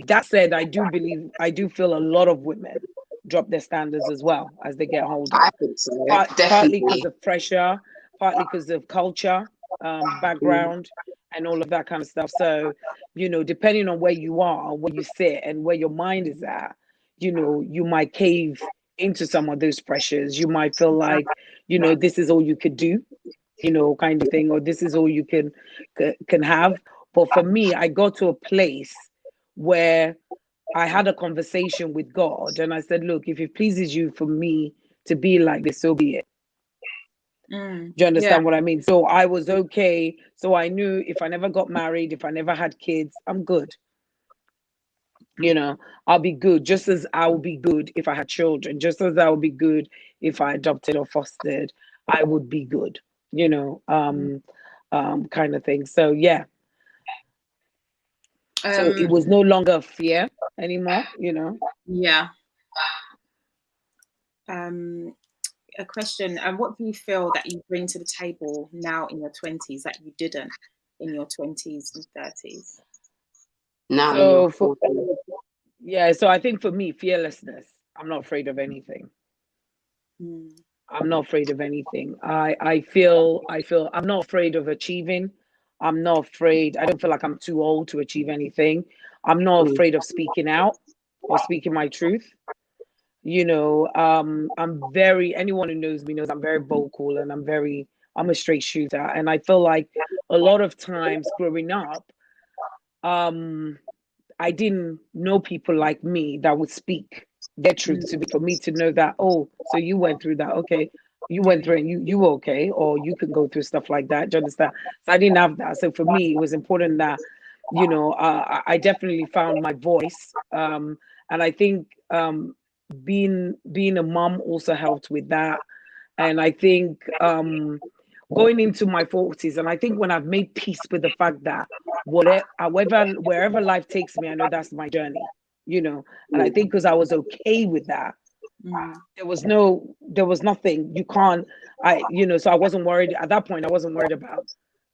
that said, I do feel a lot of women drop their standards as well as they get older. I think so, Partly because definitely. of pressure, partly because of culture, background, and all of that kind of stuff. So, you know, depending on where you are, where you sit, and where your mind is at, you know, you might cave into some of those pressures. You might feel like, you know, this is all you could do, you know, kind of thing, or this is all you can have. But for me, I got to a place where I had a conversation with God, and I said, look, if it pleases you for me to be like this, so be it. Do you Yeah. understand what I mean? So I was okay. So I knew if I never got married, if I never had kids, I'm good. You know, I'll be good, just as I will be good if I had children, just as I would be good if I adopted or fostered, I would be good, you know, kind of thing. So yeah. So it was no longer fear anymore, you know. Yeah. A question. And what do you feel that you bring to the table now in your 20s that you didn't in your 20s and 30s? Now in your So 40s. Yeah, so I think for me, fearlessness. I'm not afraid of anything. Mm. I'm not afraid of anything. I feel I'm not afraid of achieving. I'm not afraid. I don't feel like I'm too old to achieve anything. I'm not Mm, afraid of speaking out or speaking my truth. I'm very, anyone who knows me knows I'm very vocal, and I'm a straight shooter. And I feel like a lot of times growing up, um, I didn't know people like me that would speak their truth to me, for me to know that, oh, so you went through that. Okay. You went through it, and you were okay, or you can go through stuff like that. Do you understand? So I didn't have that. So for me, it was important that, I definitely found my voice. And I think being a mom also helped with that. And I think going into my 40s, and I think when I've made peace with the fact that whatever, however, wherever life takes me, I know that's my journey, and I mm, think because I was okay with that, Mm. there was nothing you can't, so I wasn't worried at that point. I wasn't worried about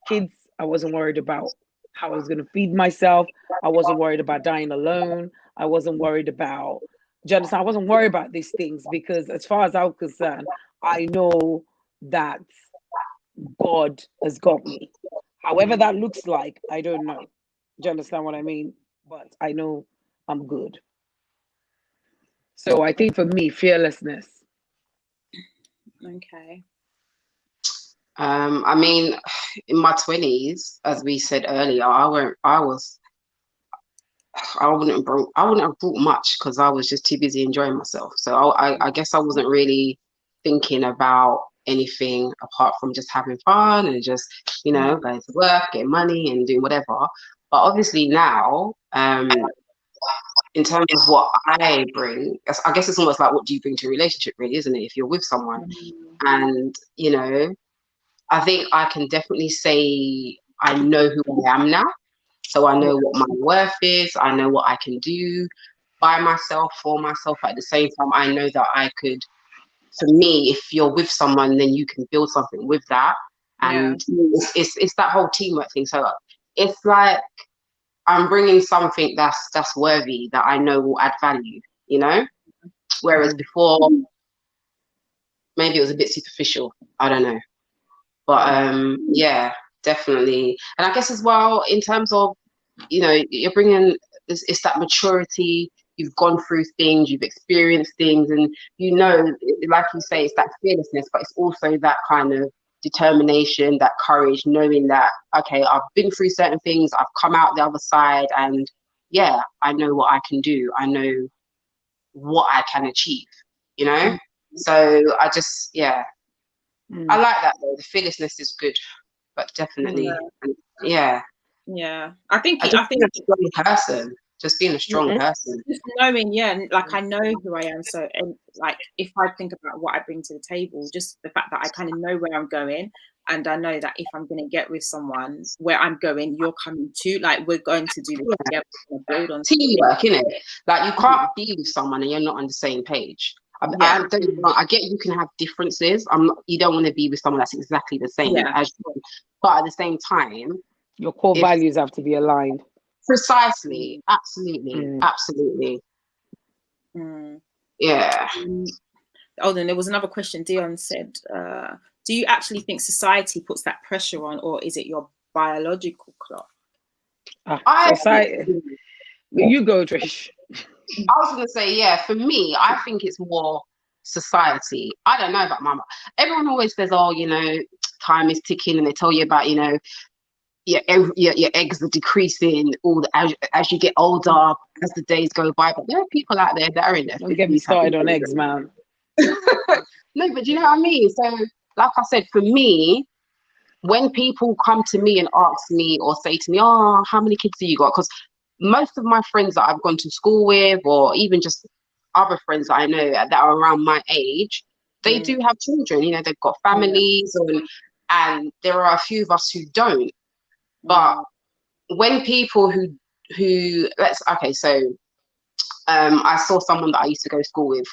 kids. I wasn't worried about how I was going to feed myself. I wasn't worried about dying alone. I wasn't worried about, do you understand? I wasn't worried about these things, because as far as I'm concerned, I know that God has got me. However that looks like, I don't know. Do you understand what I mean? But I know I'm good. So I think for me, fearlessness. Okay. I mean, in my 20s, as we said earlier, I wouldn't have brought much because I was just too busy enjoying myself. So I guess I wasn't really thinking about anything apart from just having fun and just, going to work, getting money and doing whatever. But obviously now, in terms of what I bring, I guess it's almost like, what do you bring to a relationship, really, isn't it? If you're with someone, Mm. and I think I can definitely say I know who I am now. So I Yeah. know what my worth is. I know what I can do by myself, for myself. At the same time, I know that I could, for me, if you're with someone, then you can build something with that. Yeah. And it's that whole teamwork thing. So it's like I'm bringing something that's worthy, that I know will add value, Whereas Mm, before, maybe it was a bit superficial. I don't know. But mm, yeah, definitely. And I guess as well, in terms of, you're bringing, it's that maturity. You've gone through things, you've experienced things, and like you say, it's that fearlessness, but it's also that kind of determination, that courage, knowing that, okay, I've been through certain things, I've come out the other side, and yeah, I know what I can do. I know what I can achieve, you know? Mm. So I just, yeah, I mm. like that though. The fearlessness is good, but definitely, Yeah. yeah. Yeah. I think I it, just I being think a strong person, just being a strong Mm, person. just knowing, yeah, like I know who I am. So, and like if I think about what I bring to the table, just the fact that I kind of know where I'm going, and I know that if I'm going to get with someone, where I'm going, you're coming too. Like we're going to do this Yeah. together, we're gonna build on something. Teamwork, innit? Like you Yeah. can't be with someone and you're not on the same page. Yeah. I get you can have differences. You don't want to be with someone that's exactly the same Yeah. as you, but at the same time, your core if values have to be aligned. precisely, Mm. absolutely, Mm. absolutely, Mm. yeah. Oh, then there was another question. Dion said, "Do you actually think society puts that pressure on, or is it your biological clock?" I Society. You go, Trish. I was gonna say, yeah, for me, I think it's more society. I don't know about mama. Everyone always says, oh, time is ticking, and they tell you about, your eggs are decreasing as you get older, as the days go by. But there are people out there that are in their Don't get me 50s having started on eggs, children. man. No, but do you know what I mean? So, like I said, for me, when people come to me and ask me or say to me, oh, how many kids do you got? Because most of my friends that I've gone to school with, or even just other friends that I know that are around my age, they Mm. do have children. They've got Yeah. families, and there are a few of us who don't. But Mm. when people so I saw someone that I used to go to school with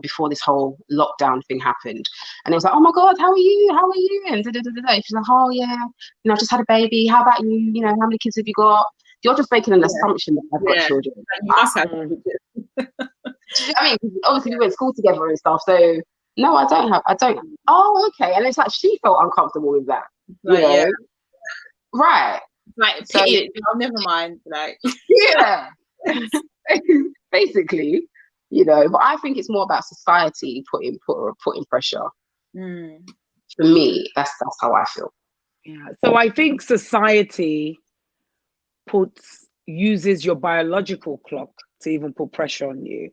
before this whole lockdown thing happened, and it was like, oh my god, how are you? How are you? And da, da, da, da, da. She's like, oh yeah, I just had a baby. How about you? How many kids have you got? You're just making an Yeah. assumption that I've got Yeah. children. You must have. Mm. I mean, obviously we went to school together and stuff. So no, I don't. Oh, okay. And it's like she felt uncomfortable with that, you Like, know? yeah, Right. like So pity it. Oh, never mind. Like, yeah, basically, you know. But I think it's more about society putting pressure. mm, For me, that's how I feel. Yeah. So I think society uses your biological clock to even put pressure on you.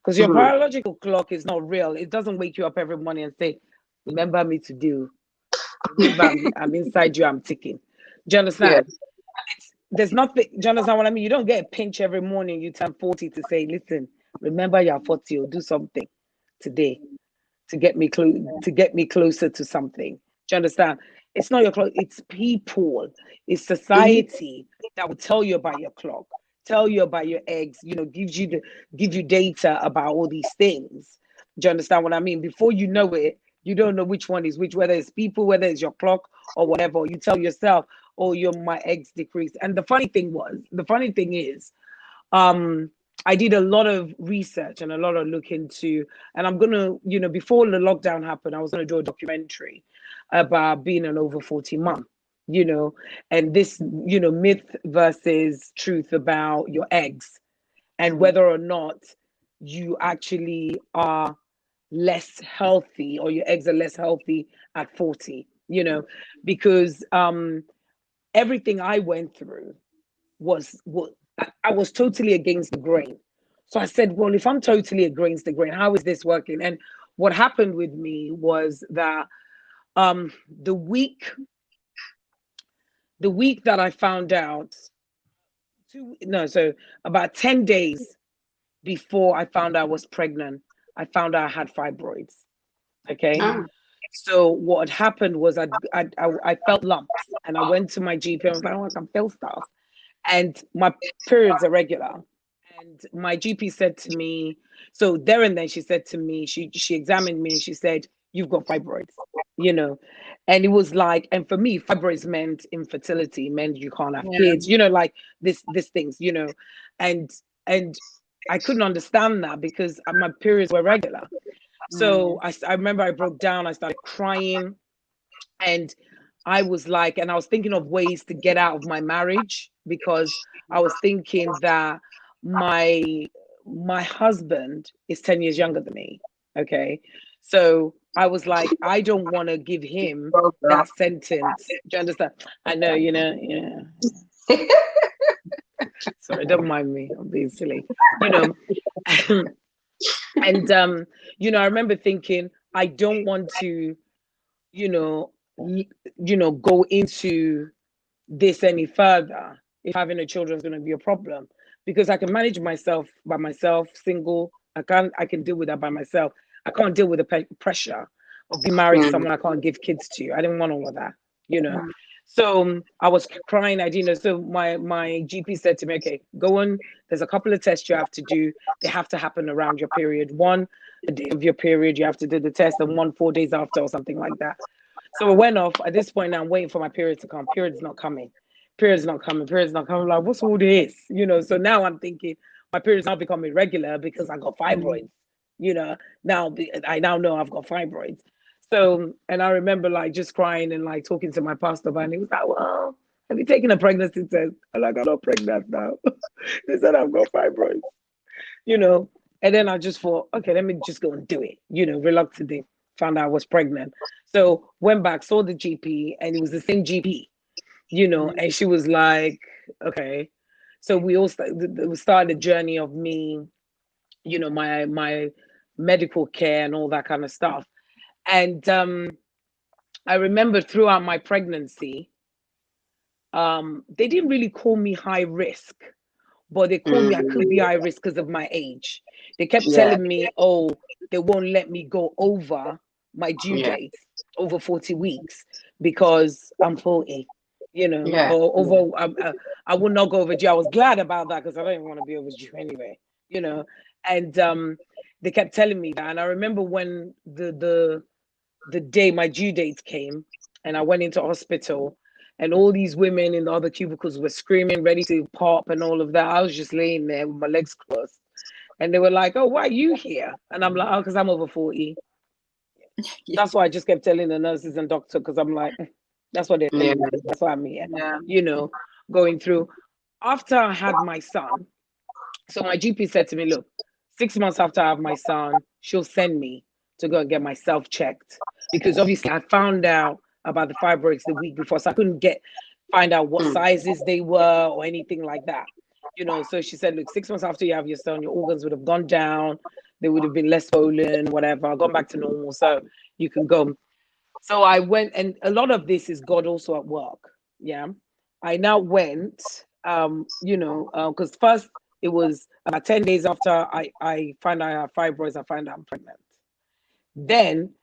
Because your Mhm. biological clock is not real. It doesn't wake you up every morning and say, remember me to do. Remember, I'm inside you, I'm ticking. Do you Yeah. understand? There's nothing, do you understand what I mean? You don't get a pinch every morning you turn 40 to say, listen, remember you're 40 or do something today to get me closer to something. Do you understand? It's not your clock, it's people, it's Mhm. society that will tell you about your clock, tell you about your eggs, give you data about all these things. Do you understand what I mean? Before you know it, you don't know which one is which, whether it's people, whether it's your clock or whatever. You tell yourself, oh, my eggs decreased. And the funny thing is, um I did a lot of research and a lot of look into, and I'm gonna, before the lockdown happened, I was gonna do a documentary about being an over 40 mom, you know, and this, myth versus truth about your eggs and Mhm. whether or not you actually are less healthy or your eggs are less healthy at 40, because everything I went through was I was totally against the grain. So I said, well, if I'm totally against the grain, how is this working? And what happened with me was that um the week the week that I found out, about 10 days before I found out I was pregnant, I found out I had fibroids. Okay. Ah. So what had happened was I felt lumps and I went to my GP. I was like, oh, I can feel stuff. And my periods are regular. And my GP said to me, so there and then she said to me, she examined me and she said, you've got fibroids, you know. And it was like, and for me, fibroids meant infertility, meant you can't have yeah, kids, like this things, and and I couldn't understand that because my periods were regular. So mm, I remember I broke down, I started crying, and I was like, and I was thinking of ways to get out of my marriage because I was thinking that my my husband is 10 years younger than me. Okay. So I was like, I don't want to give him Well, girl. that sentence. Do you understand? I know, yeah. Sorry, don't mind me. I'm being silly. You know, and I remember thinking, I don't want to, you know, go into this any further if having a children is going to be a problem, because I can manage myself by myself, single. I can deal with that by myself. I can't deal with the pressure of being married to Mm. someone I can't give kids to. I didn't want all of that, you know. mm, So I was crying. I didn't know. So my GP said to me, "Okay, go on. There's a couple of tests you have to do. They have to happen around your period. One, the day of your period, you have to do the test, and one 4 days after, or something like that." So it went off. At this point, I'm waiting for my period to come. Period's not coming. Period's not coming. Period's not coming. I'm like, what's all this? So now I'm thinking my period's now becoming regular because I got mm, fibroids. Now I now know I've got fibroids. So, and I remember like just crying and like talking to my pastor about it. And he was like, well, have you taken a pregnancy test? I'm like, I'm not pregnant now. They said I've got fibroids, you know. And then I just thought, okay, let me just go and do it, reluctantly. Found out I was pregnant. So went back, saw the GP, and it was the same GP, mm, and she was like, okay. So we started a journey of me, my medical care and all that kind of stuff. And I remember throughout my pregnancy, they didn't really call me high risk, but they called me I could be Mm. high risk because of my age. They kept Yeah. telling me, oh, they won't let me go over my due Yeah. date over 40 weeks because I'm 40, Yeah. or over, I would not go overdue. I was glad about that because I don't even want to be overdue anyway, and they kept telling me that. And I remember when the day my due date came and I went into hospital and all these women in the other cubicles were screaming, ready to pop and all of that. I was just laying there with my legs crossed. And they were like, "Oh, why are you here?" And I'm like, "Oh, because I'm over 40." Yeah. That's why I just kept telling the nurses and doctor, because I'm like, that's what they're Yeah. telling me. That's why I'm here, Yeah. you know, going through. After I had my son, so my GP said to me, look, 6 months after I have my son, she'll send me to go and get myself checked. Because obviously I found out about the fibroids the week before, so I couldn't find out what Mm. sizes they were or anything like that. So she said, look, 6 months after you have your son, your organs would have gone down, they would have been less swollen, whatever, gone back to normal. So you can go. So I went, and a lot of this is God also at work. Yeah. I now went, because first it was about 10 days after I found out I have fibroids, I found out I'm pregnant. Then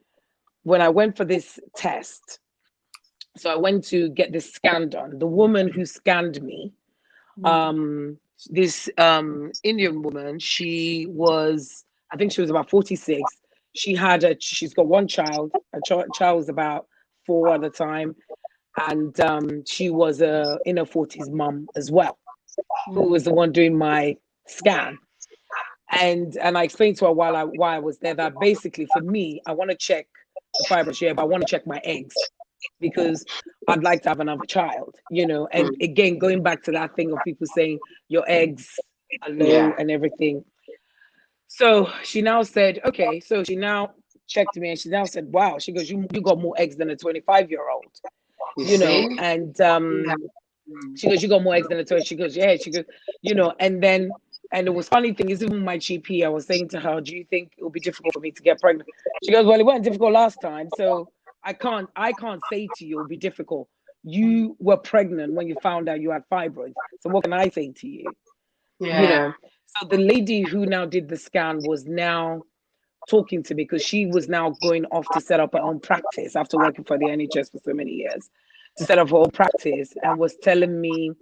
when I went for this test, so I went to get this scan done. The woman who scanned me, this Indian woman, I think she was about 46. She's got one child. Her child was about 4 at the time, and she was a in her 40s mum as well, who was the one doing my scan. And I explained to her why I was there, that basically for me, I want to check the fibroid share, but I want to check my eggs because I'd like to have another child, And Mm. again, going back to that thing of people saying your eggs are low Yeah. and everything. So she now said, okay. So she now checked me and she now said, wow. She goes, you got more eggs than a 25-year-old, You see? and Yeah. she goes, you got more eggs than a 20. She goes, yeah. She goes, and it was funny thing is, even my GP, I was saying to her, do you think it will be difficult for me to get pregnant? She goes, well, it wasn't difficult last time, so I can't say to you it'll be difficult. You were pregnant when you found out you had fibroids. So what can I say to you? You know. Yeah. So the lady who now did the scan was now talking to me because she was now going off to set up her own practice after working for the NHS for so many years, to set up her own practice, and was telling me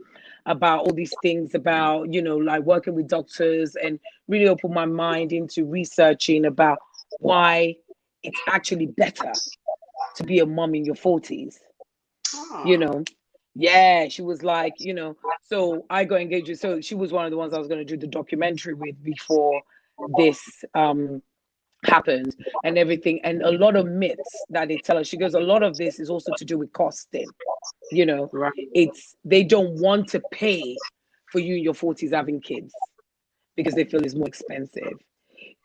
about all these things about, like working with doctors, and really opened my mind into researching about why it's actually better to be a mom in your 40s, you Oh. know. Yeah, she was like, so I got engaged with, so she was one of the ones I was going to do the documentary with before this happened and everything. And a lot of myths that they tell us, she goes, a lot of this is also to do with costing. you know Right. it's they don't want to pay for you in your 40s having kids because they feel it's more expensive.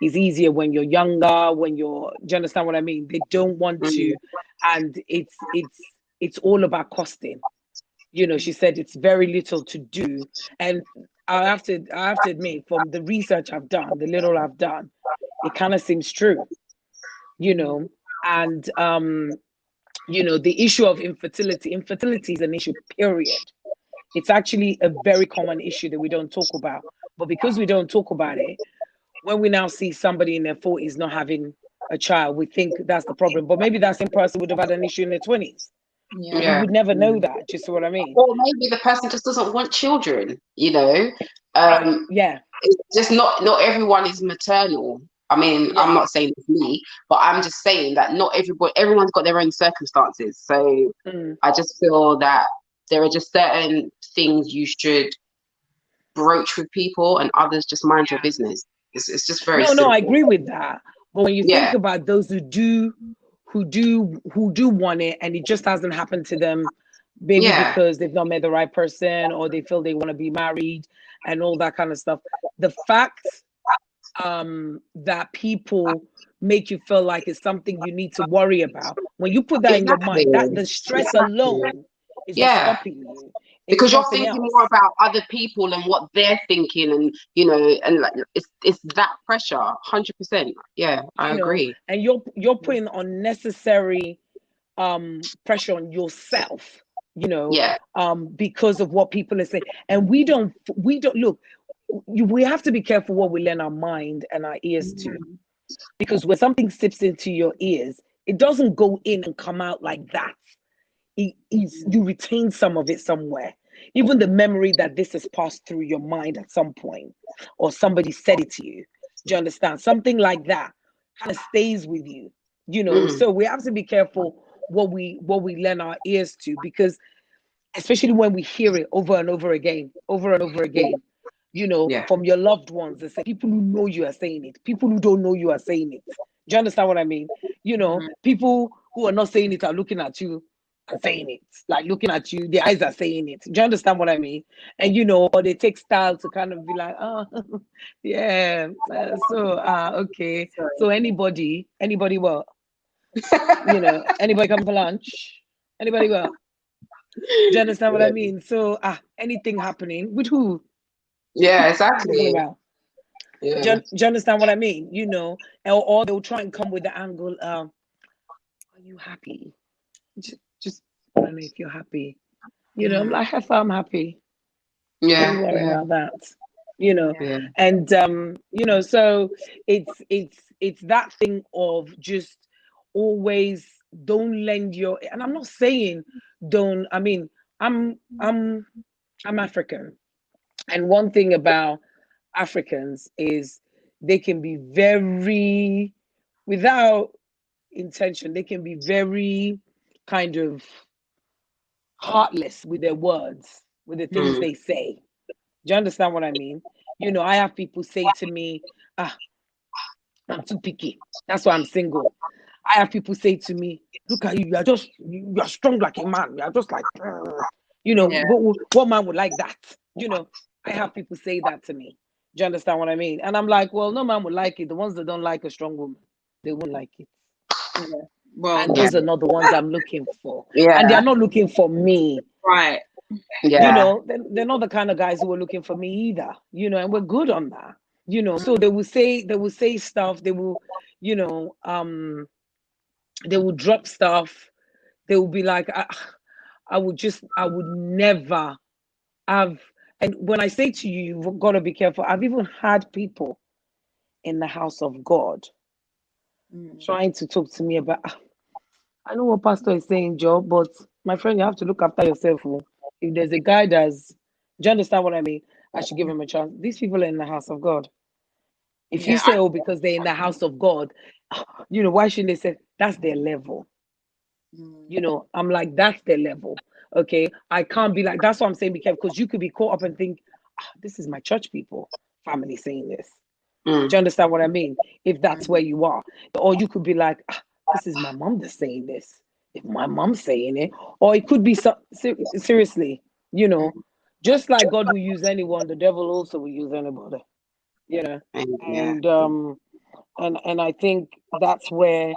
It's easier when you're younger, do you understand what I mean? They don't want Mm. to. And it's all about costing. She said it's very little to do. And I have to admit, from the research I've done, the little I've done, it kind of seems true. you know and the issue of infertility is an issue, period. It's actually a very common issue that we don't talk about. But because we don't talk about it, when we now see somebody in their 40s not having a child, we think that's the problem. But maybe that same person would have had an issue in their 20s. We Yeah. Yeah. would never know that. Do you see what I mean? Or maybe the person just doesn't want children, you know. Right. Um, Yeah. it's just not everyone is maternal. I mean, I'm Yeah. not saying it's me, but I'm just saying that not everyone's got their own circumstances. So Mm. I just feel that there are just certain things you should broach with people, and others just mind your business. It's just very No, I simple. agree with that. But when you think Yeah, about those who do want it, and it just hasn't happened to them, maybe yeah, because they've not met the right person, or they feel they want to be married and all that kind of stuff. The fact that people make you feel like it's something you need to worry about, when you put that in your exactly, mind, that the stress exactly. alone is what's Yeah, stopping you. It's because you're nothing thinking more else. about other people and what they're thinking, and and like it's that pressure. 100%. Yeah, I agree. And you're putting unnecessary pressure on yourself, Yeah, because of what people are saying. And we don't look, we have to be careful what we lend our mind and our ears to, because when something sips into your ears, it doesn't go in and come out like that. You retain some of it somewhere. Even the memory that this has passed through your mind at some point, or somebody said it to you. Do you understand? Something like that kind of stays with you. mm, So we have to be careful what we lend our ears to, because especially when we hear it over and over again, over and over again, Yeah. from your loved ones. They say people who know you are saying it. People who don't know you are saying it. Do you understand what I mean? People who are not saying it are looking at you and saying it. Like looking at you, their eyes are saying it. Do you understand what I mean? And or they take style to kind of be like, oh, yeah. Okay. Sorry. So anybody what? Anybody come for lunch? Anybody what? Do you understand what I mean? So anything happening with who? Yeah, Talking exactly. about. Yeah. Do you understand what I mean? Or they'll try and come with the angle, are you happy? Just I don't know if you're happy. I'm like, if I'm happy. Don't you Yeah. worry Yeah. about that. You know, Yeah. and so it's that thing of just always don't lend your. And I'm not saying don't. I mean, I'm African, and one thing about Africans is they can be very, without intention, they can be very kind of heartless with their words, with the things Mm. they say. Do you understand what I mean? I have people say to me, I'm too picky. That's why I'm single. I have people say to me, look at you, you are strong like a man. You are just like, Yeah. what man would like that? I have people say that to me. Do you understand what I mean? And I'm like, well, no man would like it. The ones that don't like a strong woman, they won't like it. Yeah. Well, And Yeah. those are not the ones I'm looking for. And they Yeah. are not looking for me. right. Yeah. They're not the kind of guys who are looking for me either. And we're good on that. So they will say stuff, you know, um, they will drop stuff. They will be like, I would never have. And when I say to you, you've got to be careful. I've even had people in the house of God trying to talk to me about, I know what pastor is saying, Joe, but my friend, you have to look after yourself. Oh. If there's a guy do you understand what I mean? I should give him a chance. These people are in the house of God. If you Yeah. say, oh, because they're in the house of God, why shouldn't they say that's their level? I'm like, that's their level. Okay. I can't be like, that's what I'm saying, be careful, because you could be caught up and think, this is my church people, family saying this. Mm. Do you understand what I mean? If that's where Mm. you are. Or you could be like, this is my mom that's saying this. If my mom's saying it. Or it could be seriously, just like God will use anyone, the devil also will use anybody. You know. Yeah. And I think that's where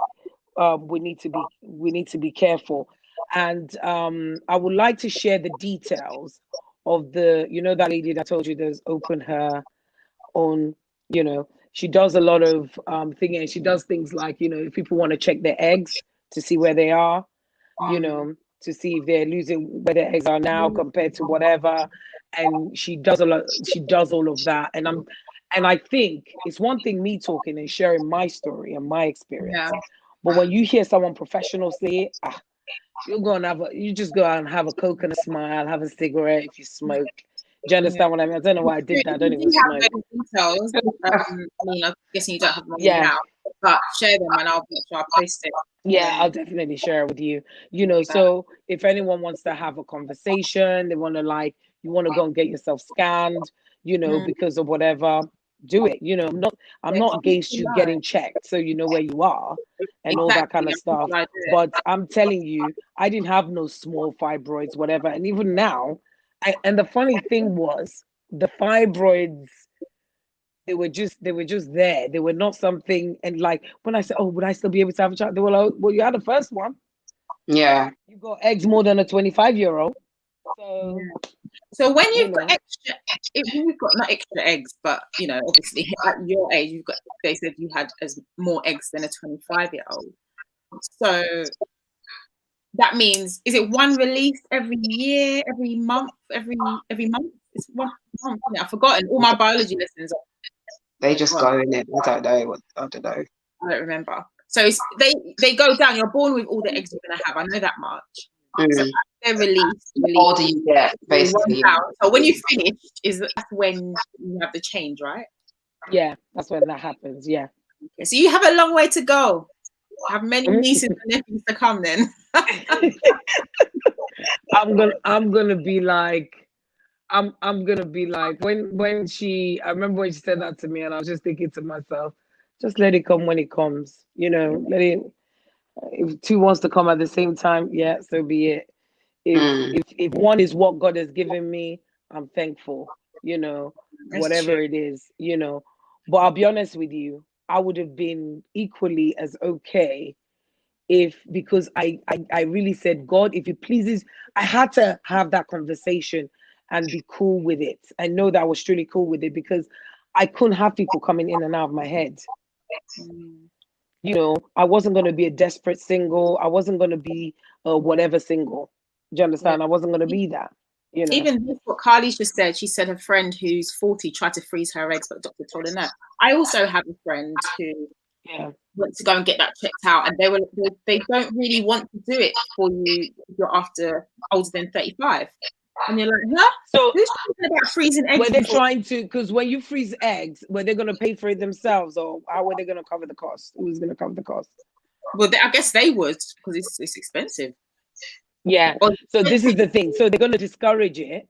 we need to be careful. And I would like to share the details of that lady that I told you that's opened her own, she does a lot of thing, and she does things like, if people want to check their eggs to see where they are, to see if they're losing, where their eggs are now compared to whatever. And she does all of that. And I think it's one thing me talking and sharing my story and my experience. Yeah. But when you hear someone professional say it, you just go out and have a Coke and a smile, have a cigarette if you smoke. Do you Yeah. understand what I mean? I don't know why I did that. I don't If even you have smoke. those details, I mean, I'm guessing you don't have them Yeah. now, but share them and I'll make sure I post it. Yeah, I'll definitely share it with you. So if anyone wants to have a conversation, they want to you want to go and get yourself scanned, because of whatever, do it. I'm not against you getting checked, so you know where you are and all that kind Exactly. of stuff. But I'm telling you, I didn't have no small fibroids, whatever. And even now, and the funny thing was, the fibroids, they were just there. They were not something. And like when I said, oh, would I still be able to have a child? They were like, well, you had the first one. Yeah. You got eggs more than a 25-year-old. So So when you've got extra, when you've got not extra eggs, but obviously at your age, they said you had as more eggs than a 25-year-old. So that means, is it one release every year, every month, every month? It's one month. I've forgotten all my biology lessons. They just go in it. I don't know. I don't know. I don't remember. So they go down. You're born with all the eggs you're gonna have. I know that much. So they're released. The older you get, basically. So when you finish, that's when you have the change, right? Yeah, that's when that happens. Yeah. Okay, so you have a long way to go. Have many nieces and nephews to come then. I'm gonna be like, I'm gonna be like, when she, I remember when she said that to me, and I was just thinking to myself, just let it come when it comes. Let it. If two wants to come at the same time, yeah, so be it. If one is what God has given me, I'm thankful. That's true. Whatever it is. But I'll be honest with you, I would have been equally as okay if, because I really said, God, if it pleases, I had to have that conversation and be cool with it. I know that I was truly cool with it, because I couldn't have people coming in and out of my head. Mm. I wasn't going to be a desperate single. I wasn't going to be a whatever single. Do you Yeah. understand? I wasn't going to be that. Even what Carly just said, she said her friend who's 40 tried to freeze her eggs, but the doctor told her no. I also have a friend who Yeah. went to go and get that checked out, and they don't really want to do it for you if you're older than 35. And you're like, huh? So Who's talking about freezing eggs were they before? trying to, because when you freeze eggs, were they going to pay for it themselves, or how were they going to cover the cost? Who was going to cover the cost? Well, I guess they would, because it's expensive. Yeah. Or, So this is the thing. So they're going to discourage it.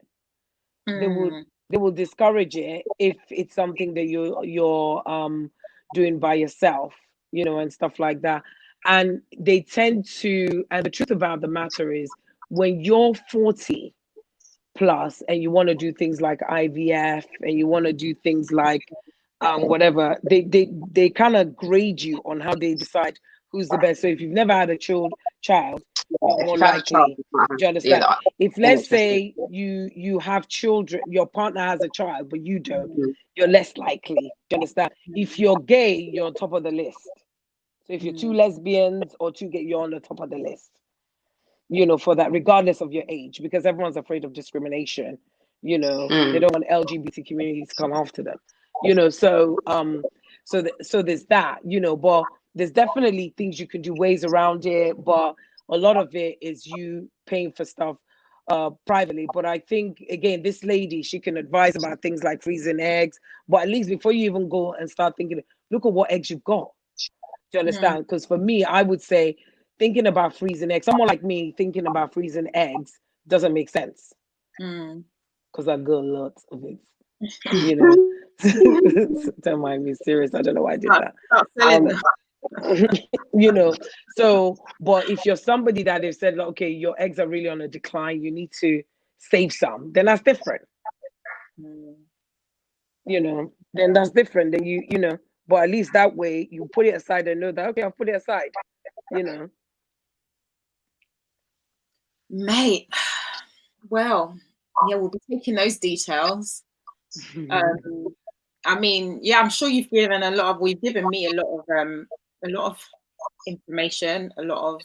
They will mm, they will discourage it if it's something that you're doing by yourself, and stuff like that. And they tend to, and the truth about the matter is, when you're 40 plus and you want to do things like IVF, and you want to do things like whatever, they kind of grade you on how they decide who's the best. So if you've never had a child, you're If more you've had a child, likely. Do you yeah, understand? If, they're let's interested. say, you have children, your partner has a child, but you don't, Mm, you're less likely. Do you understand? If you're gay, you're on top of the list. So if you're two mm, lesbians or two gay, you're on the top of the list. For that, regardless of your age, because everyone's afraid of discrimination. They mm, don't want LGBT communities to come after them. So there's that. But there's definitely things you can do, ways around it. But a lot of it is you paying for stuff privately. But I think, again, this lady, she can advise about things like freezing eggs. But at least before you even go and start thinking, look at what eggs you've got. Do you mm, understand? Because for me, I would say, thinking about freezing eggs, someone like me thinking about freezing eggs doesn't make sense, mm. because I got lots of it. You know, don't mind me, serious. I don't know why I did that. Start selling Um, them. so, but if you're somebody that they've said, like, okay, your eggs are really on a decline, you need to save some, then that's different. Mm. Then that's different. Then but at least that way you put it aside and know that, okay, I'll put it aside. You know. Mate, well, yeah, we'll be taking those details. I mean, yeah, I'm sure we've given me a lot of information, a lot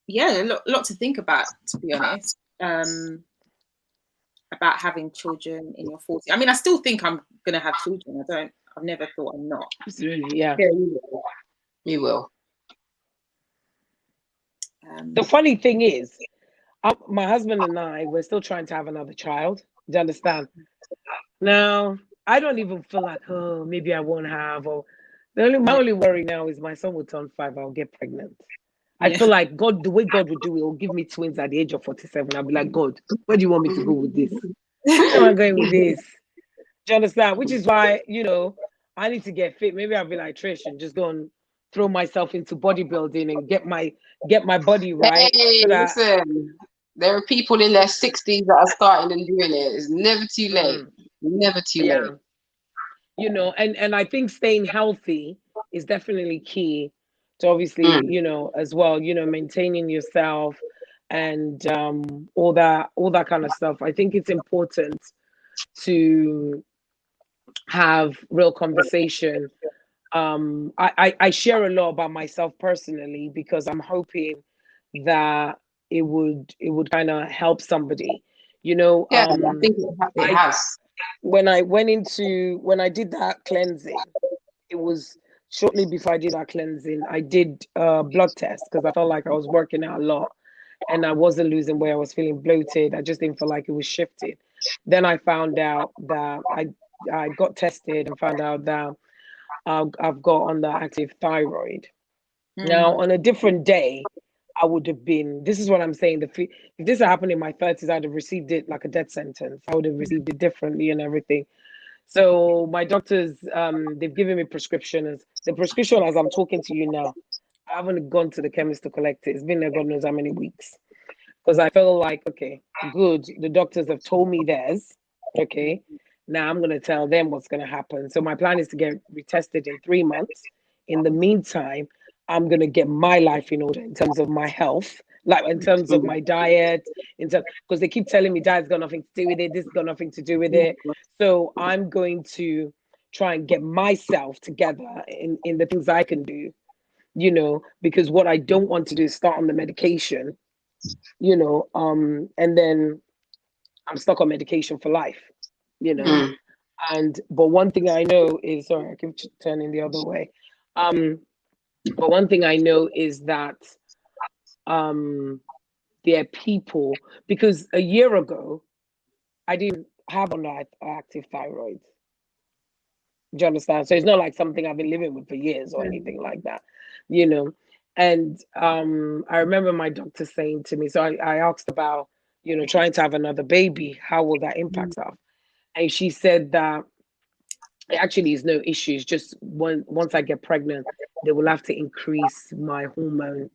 to think about, to be honest, about having children in your 40s. I mean, I still think I'm going to have children. I've never thought I'm not. Absolutely, yeah. yeah, you will. The funny thing is, my husband and I, we're still trying to have another child. Do you understand? Now, I don't even feel like, oh, maybe I won't have. Or my Yeah, only worry now is my son will turn 5. I'll get pregnant. I yeah. feel like God, the way God would do it, will give me twins at the age of 47. I'll be like, God, where do you want me to go with this? Where am I going with this? Do you understand? Which is why, I need to get fit. Maybe I'll be like Trish and just go and throw myself into bodybuilding and get my body right, Hey, so that listen, there are people in their 60s that are starting and doing it. It's never too late. mm, Never too late. yeah, and I think staying healthy is definitely key to, obviously, Mm. as well, maintaining yourself, and all that kind of stuff. I think it's important to have real conversation. I share a lot about myself personally, because I'm hoping that it would kind of help somebody. Yeah, I think it I has. when I did that cleansing, it was shortly before I did that cleansing, I did a blood test, because I felt like I was working out a lot and I wasn't losing weight. I was feeling bloated. I just didn't feel like it was shifting. Then I found out that I got tested and found out that I've got underactive thyroid. Now, Mm, on a different day, I would have been. This is what I'm saying. If this had happened in my 30s, I'd have received it like a death sentence. I would have received it differently and everything. So my doctors, they've given me prescriptions. The prescription, as I'm talking to you now, I haven't gone to the chemist to collect it. It's been there God knows how many weeks. Because I felt like, okay, good. The doctors have told me theirs. Okay. Now I'm going to tell them what's going to happen. So my plan is to get retested in 3 months. In the meantime, I'm going to get my life in order in terms of my health, like in terms of my diet, because they keep telling me diet's got nothing to do with it. This has got nothing to do with it. So I'm going to try and get myself together in the things I can do, because what I don't want to do is start on the medication, and then I'm stuck on medication for life, you know. Mm. But one thing I know is, sorry, I keep turning the other way. But one thing I know is that um, there are people, because a year ago I didn't have active thyroid. Do you understand? So it's not like something I've been living with for years or anything like that, you know. And I remember my doctor saying to me, so I asked about, trying to have another baby, how will that impact us? And she said that it actually is no issue. It's just once I get pregnant, they will have to increase my hormone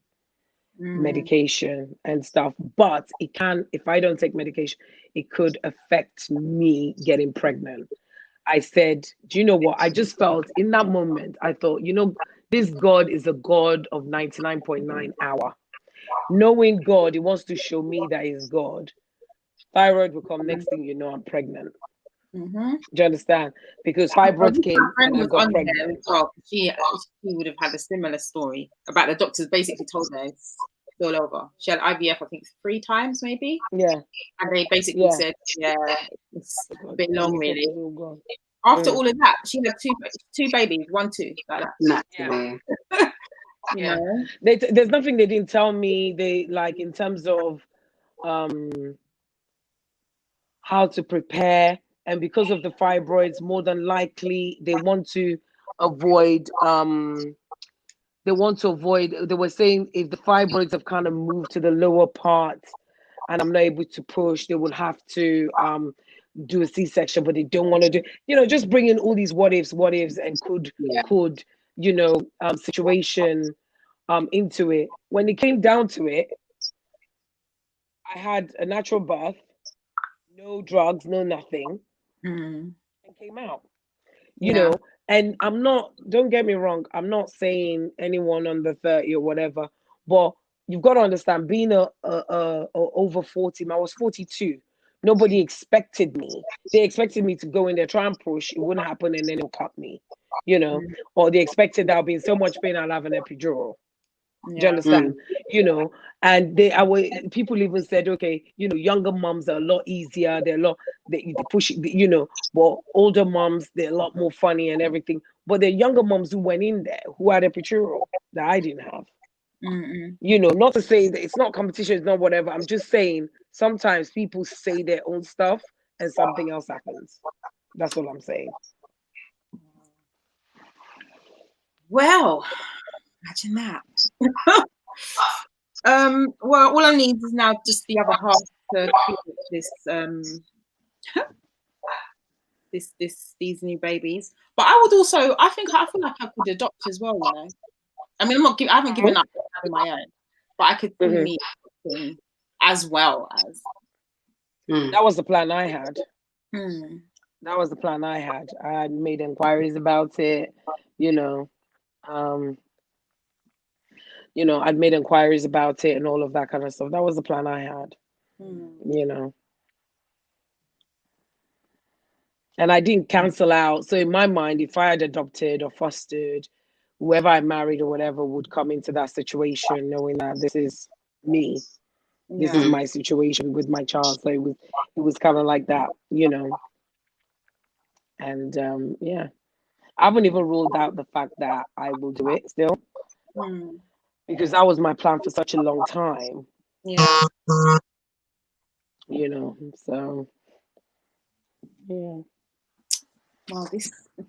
medication and stuff. But it can, if I don't take medication, it could affect me getting pregnant. I said, do you know what? I just felt in that moment, I thought, this God is a God of 99.9 hour. Knowing God, He wants to show me that He's God. Thyroid will come, next thing you know, I'm pregnant. Mm-hmm. Do you understand? Because My fibroids came friend and I was got on there as pregnant. well. She would have had a similar story about the doctors basically told her it's all over. She had IVF, I think, 3 times maybe. Yeah. And they basically said, yeah, it's a bit long, really. After all of that, she had two babies, 1, 2, like that. Naturally. Yeah. There's nothing they didn't tell me. They, like, in terms of how to prepare, and because of the fibroids, more than likely they want to avoid they were saying if the fibroids have kind of moved to the lower part and I'm not able to push, they will have to do a C-section, but they don't want to do, just bringing all these what ifs and could situation into it. When it came down to it, I had a natural birth, no drugs, no nothing, and came out. And I'm not, don't get me wrong, I'm not saying anyone under 30 or whatever, but you've got to understand, being a over 40, I was 42. Nobody expected me. They expected me to go in there, try and push, it wouldn't happen, and then it'll cut me, or they expected that I'll be in so much pain I'll have an epidural. Do you understand? And people even said, okay, younger moms are a lot easier. They're a lot, they push, but older moms, they're a lot more funny and everything. But the younger moms who went in there who had epidural that I didn't have. Not to say that it's not competition, it's not whatever. I'm just saying sometimes people say their own stuff and something else happens. That's all I'm saying. Well, imagine that. Well, all I need is now just the other half to create these new babies. But I would also, I feel like I could adopt as well. I mean, I haven't given up having my own, but I could see me adopting as well as. That was the plan I had. That was the plan I had. I had made inquiries about it, I'd made inquiries about it and all of that kind of stuff. That was the plan I had, And I didn't cancel out. So in my mind, if I had adopted or fostered, whoever I married or whatever would come into that situation knowing that this is me. This is my situation with my child. So it was kind of like that, And I haven't even ruled out the fact that I will do it still. Because that was my plan for such a long time. So yeah. Well,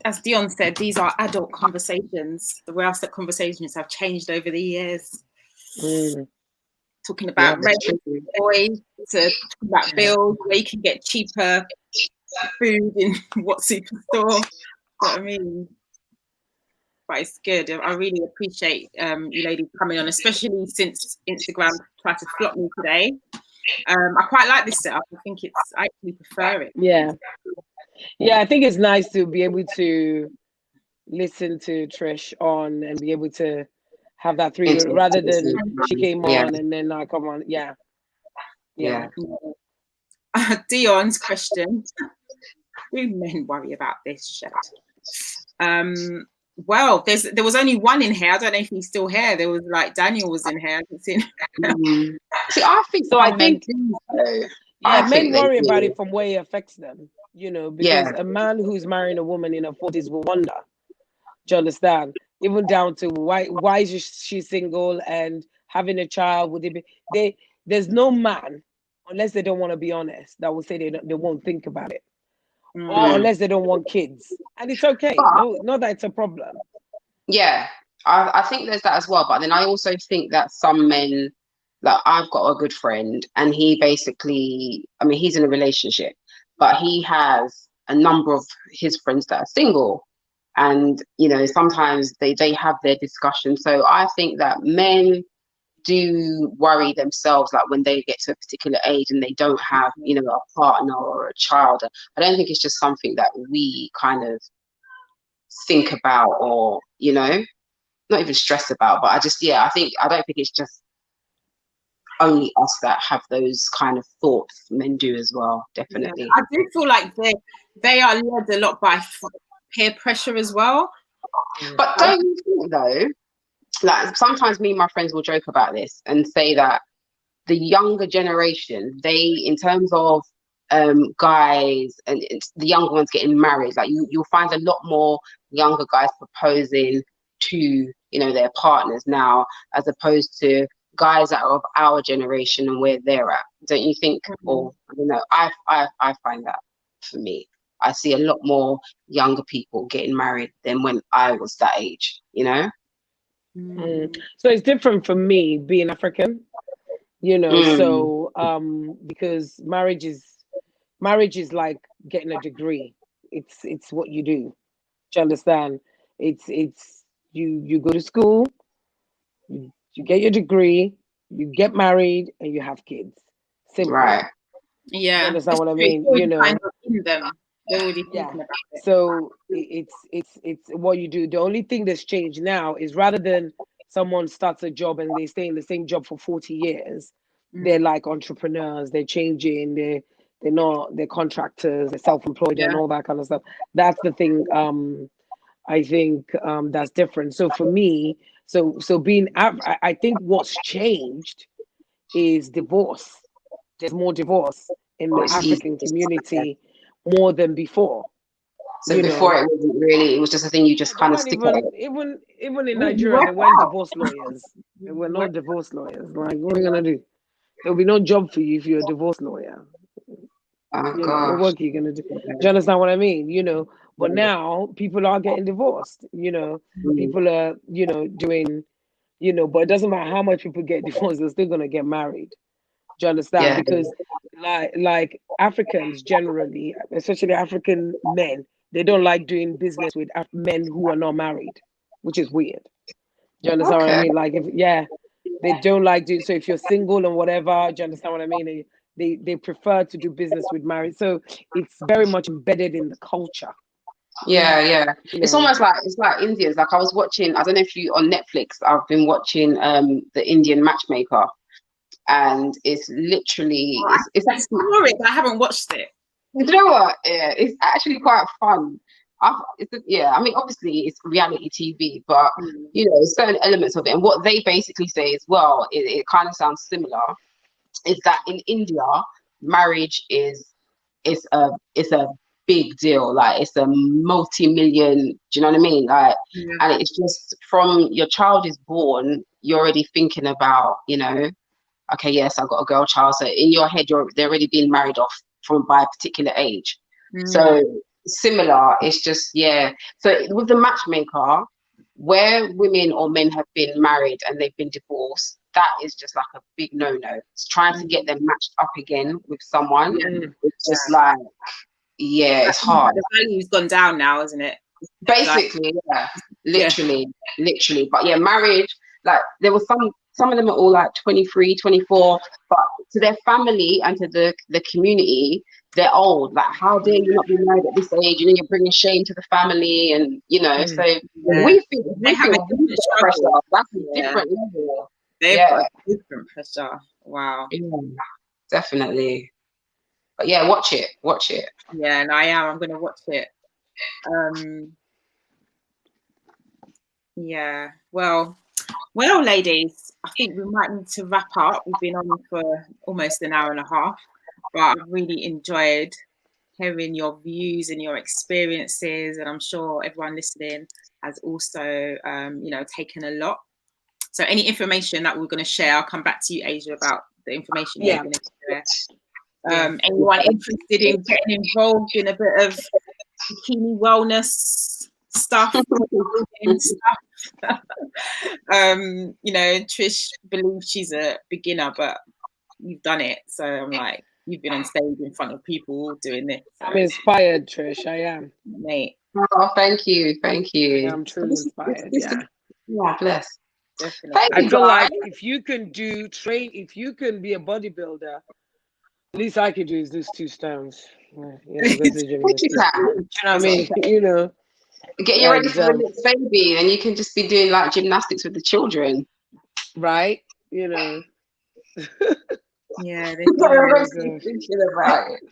as Dion said, these are adult conversations. The way I've said conversations have changed over the years. talking about rent, boys, to talking about bills, where you can get cheaper food in what superstore. You know what I mean? But it's good. I really appreciate you ladies coming on, especially since Instagram tried to flop me today. I quite like this setup. I actually prefer it. Yeah. Yeah, I think it's nice to be able to listen to Trish on and be able to have that through rather than she came on and then I come on. Yeah. Dion's question. Do men worry about this shit? Well, there was only one in here. I don't know if he's still here. There was like Daniel was in here. See, I think so. I think men worry do. about it from where it affects them. You know, because a man who's marrying a woman in her 40s will wonder. Do you understand? Even down to why is she single and having a child? Would it be there's no man, unless they don't want to be honest, that will say they won't think about it. Or unless they don't want kids. And it's okay. No, not that it's a problem. Yeah, I think there's that as well. But then I also think that some men, like I've got a good friend and he basically, I mean, he's in a relationship, but he has a number of his friends that are single. And, you know, sometimes they have their discussions. So I think that men do worry themselves, like when they get to a particular age and they don't have, you know, a partner or a child. I don't think it's just something that we kind of think about or, you know, not even stress about, but I don't think it's just only us that have those kind of thoughts. Men do as well, definitely. I do feel like they are led a lot by peer pressure as well. But don't you think though, like sometimes me and my friends will joke about this and say that the younger generation, they, in terms of guys and the younger ones getting married, like you'll find a lot more younger guys proposing to, you know, their partners now, as opposed to guys that are of our generation and where they're at. Don't you think? Or I don't know, I find that for me, I see a lot more younger people getting married than when I was that age, you know. So it's different for me being African, you know. So because marriage is like getting a degree. It's what you do. Do you understand? It's you go to school, you get your degree, you get married, and you have kids. Simple. Right. Yeah. You understand what I mean? You know. Kind of in them. They're already thinking about it. So it's what you do. The only thing that's changed now is rather than someone starts a job and they stay in the same job for 40 years, they're like entrepreneurs. They're changing. They're contractors. They're self-employed and all that kind of stuff. That's the thing. I think that's different. So for me, so being, I think what's changed is divorce. There's more divorce in the African community more than before. So before it wasn't really, it was just a thing you just kind of stick at. Even in Nigeria, they weren't divorce lawyers. They were not divorce lawyers. Like, what are you gonna do? There'll be no job for you if you're a divorce lawyer. What work are you gonna do? Do you understand what I mean? You know, but now people are getting divorced. You know, people are, you know, doing, you know, but it doesn't matter how much people get divorced, they're still gonna get married. Do you understand? Because like Africans generally, especially African men, they don't like doing business with men who are not married, which is weird. Do you understand what I mean? Like they don't like doing. So if you're single and whatever, do you understand what I mean? They prefer to do business with married. So it's very much embedded in the culture. Yeah. It's almost like Indians. Like I was watching, I don't know if you on Netflix, I've been watching the Indian Matchmaker. And it's literally it's actually, I haven't watched it. You know what? Yeah, it's actually quite fun. I mean, obviously it's reality TV, but you know, certain elements of it, and what they basically say as well, it kind of sounds similar, is that in India, marriage is a big deal. Like it's a multi-million. Do you know what I mean? Like, and it's just from your child is born, you're already thinking about, you know, okay, yes, I've got a girl child. So in your head, they're already being married off by a particular age. So similar, it's just, So with the matchmaker, where women or men have been married and they've been divorced, that is just like a big no-no. It's trying to get them matched up again with someone. It's just like, yeah, it's hard. The value's gone down now, isn't it? Basically, yeah, literally. But yeah, marriage, like there was some of them are all like 23, 24, but to their family and to the community, they're old. Like, how dare you not be married at this age? You know, you're bringing shame to the family, and you know, so we feel pressure. That's a different level. They've got a different pressure. Wow. Yeah, definitely. But yeah, watch it. Yeah, and I am. I'm gonna watch it. Yeah. Well, ladies, I think we might need to wrap up. We've been on for almost an hour and a half, but I really enjoyed hearing your views and your experiences, and I'm sure everyone listening has also, taken a lot. So any information that we're going to share, I'll come back to you, Asia, about the information you're going to share. Anyone interested in getting involved in a bit of bikini wellness stuff, Trish believes she's a beginner, but you've done it. So I'm like, you've been on stage in front of people doing this. So. I'm inspired, Trish. I am. Mate. Oh, thank you. Yeah, I'm truly inspired. Yeah, bless. Definitely. I feel like if you can be a bodybuilder, at least I could do is those 2 stones. Go to the gym. You know what I mean? You know. Get you ready for the next baby, and you can just be doing like gymnastics with the children. Right? You know. Yeah, thinking about it.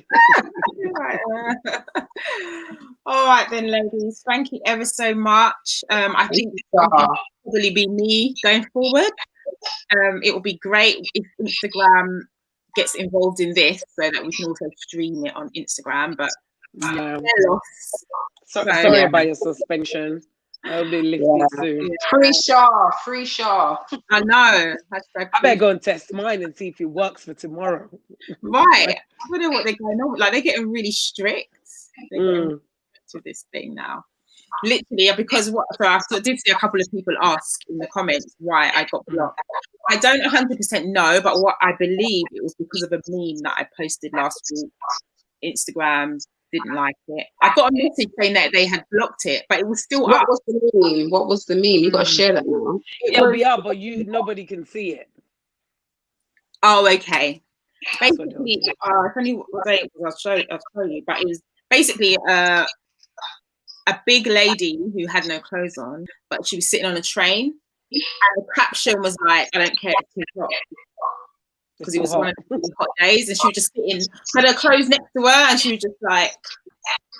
All right then, ladies. Thank you ever so much. I think it will probably be me going forward. It will be great if Instagram gets involved in this so that we can also stream it on Instagram. But sorry about your suspension. I hope they lift it soon. Free Shaw. I know. I better go and test mine and see if it works for tomorrow. Right. I don't know what they're going on with. Like, they're getting really strict. They're getting to this thing now. Literally, because I did see a couple of people ask in the comments why I got blocked. I don't 100% know, but what I believe it was because of a meme that I posted last week. Instagram didn't like it. I got a message saying that they had blocked it, but it was still up. What was the meme? You got to share that now. It'll be up, but nobody can see it. Oh, okay. Basically, if only what day it was, I'll show you. But it was basically a big lady who had no clothes on, but she was sitting on a train, and the caption was like, "I don't care, it's too hot." Because it was one of the hot days, and she was just sitting, had her clothes next to her, and she was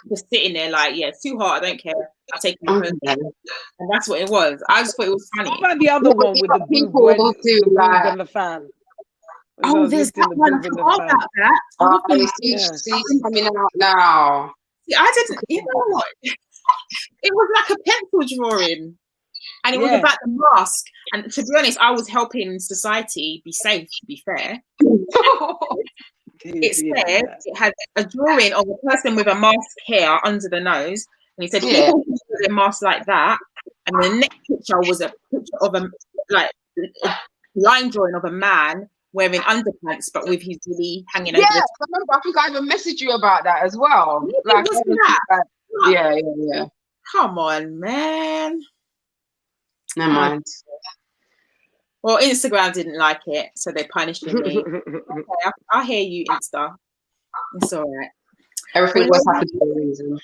just sitting there like, yeah, it's too hot, I don't care, I'm taking my clothes off. And that's what it was. I just thought it was funny. What about the other one with the people who do like and the fan? Oh, there's that one. I forgot about that. She's coming out now. See, I didn't, you know what? It was like a pencil drawing. And it was about the mask. And to be honest, I was helping society be safe, to be fair. It said, it had a drawing of a person with a mask here under the nose. And he said, people who wear their mask like that. And the next picture was a picture of a line drawing of a man wearing underpants, but with his willy hanging over. I remember. I think I even messaged you about that as well. Yeah. Come on, man. Never mind. Well, Instagram didn't like it, so they're punishing me. Okay, I hear you, Insta. It's all right. Everything was happening for a reason.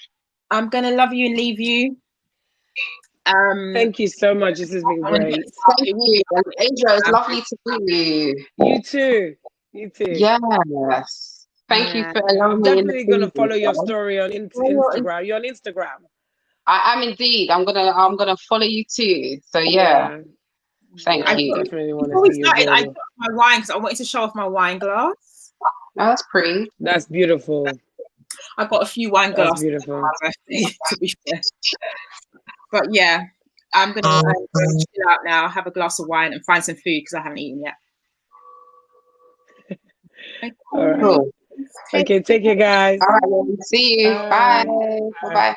I'm gonna love you and leave you. Thank you so much. This has been great. Thank you, Angel. It's lovely to meet you. You too. Yes. Thank you for allowing me. I'm definitely gonna follow your story on Instagram. You're on Instagram. I am indeed. I'm gonna follow you too. So thank you. I definitely want to see I got my wine because I wanted to show off my wine glass. Oh, that's pretty. That's beautiful. I got a few wine glasses for my birthday, to be fair. But yeah, I'm gonna chill out now, have a glass of wine, and find some food because I haven't eaten yet. All right. Cool. Okay, take care, guys. All right, see you. Bye. Bye.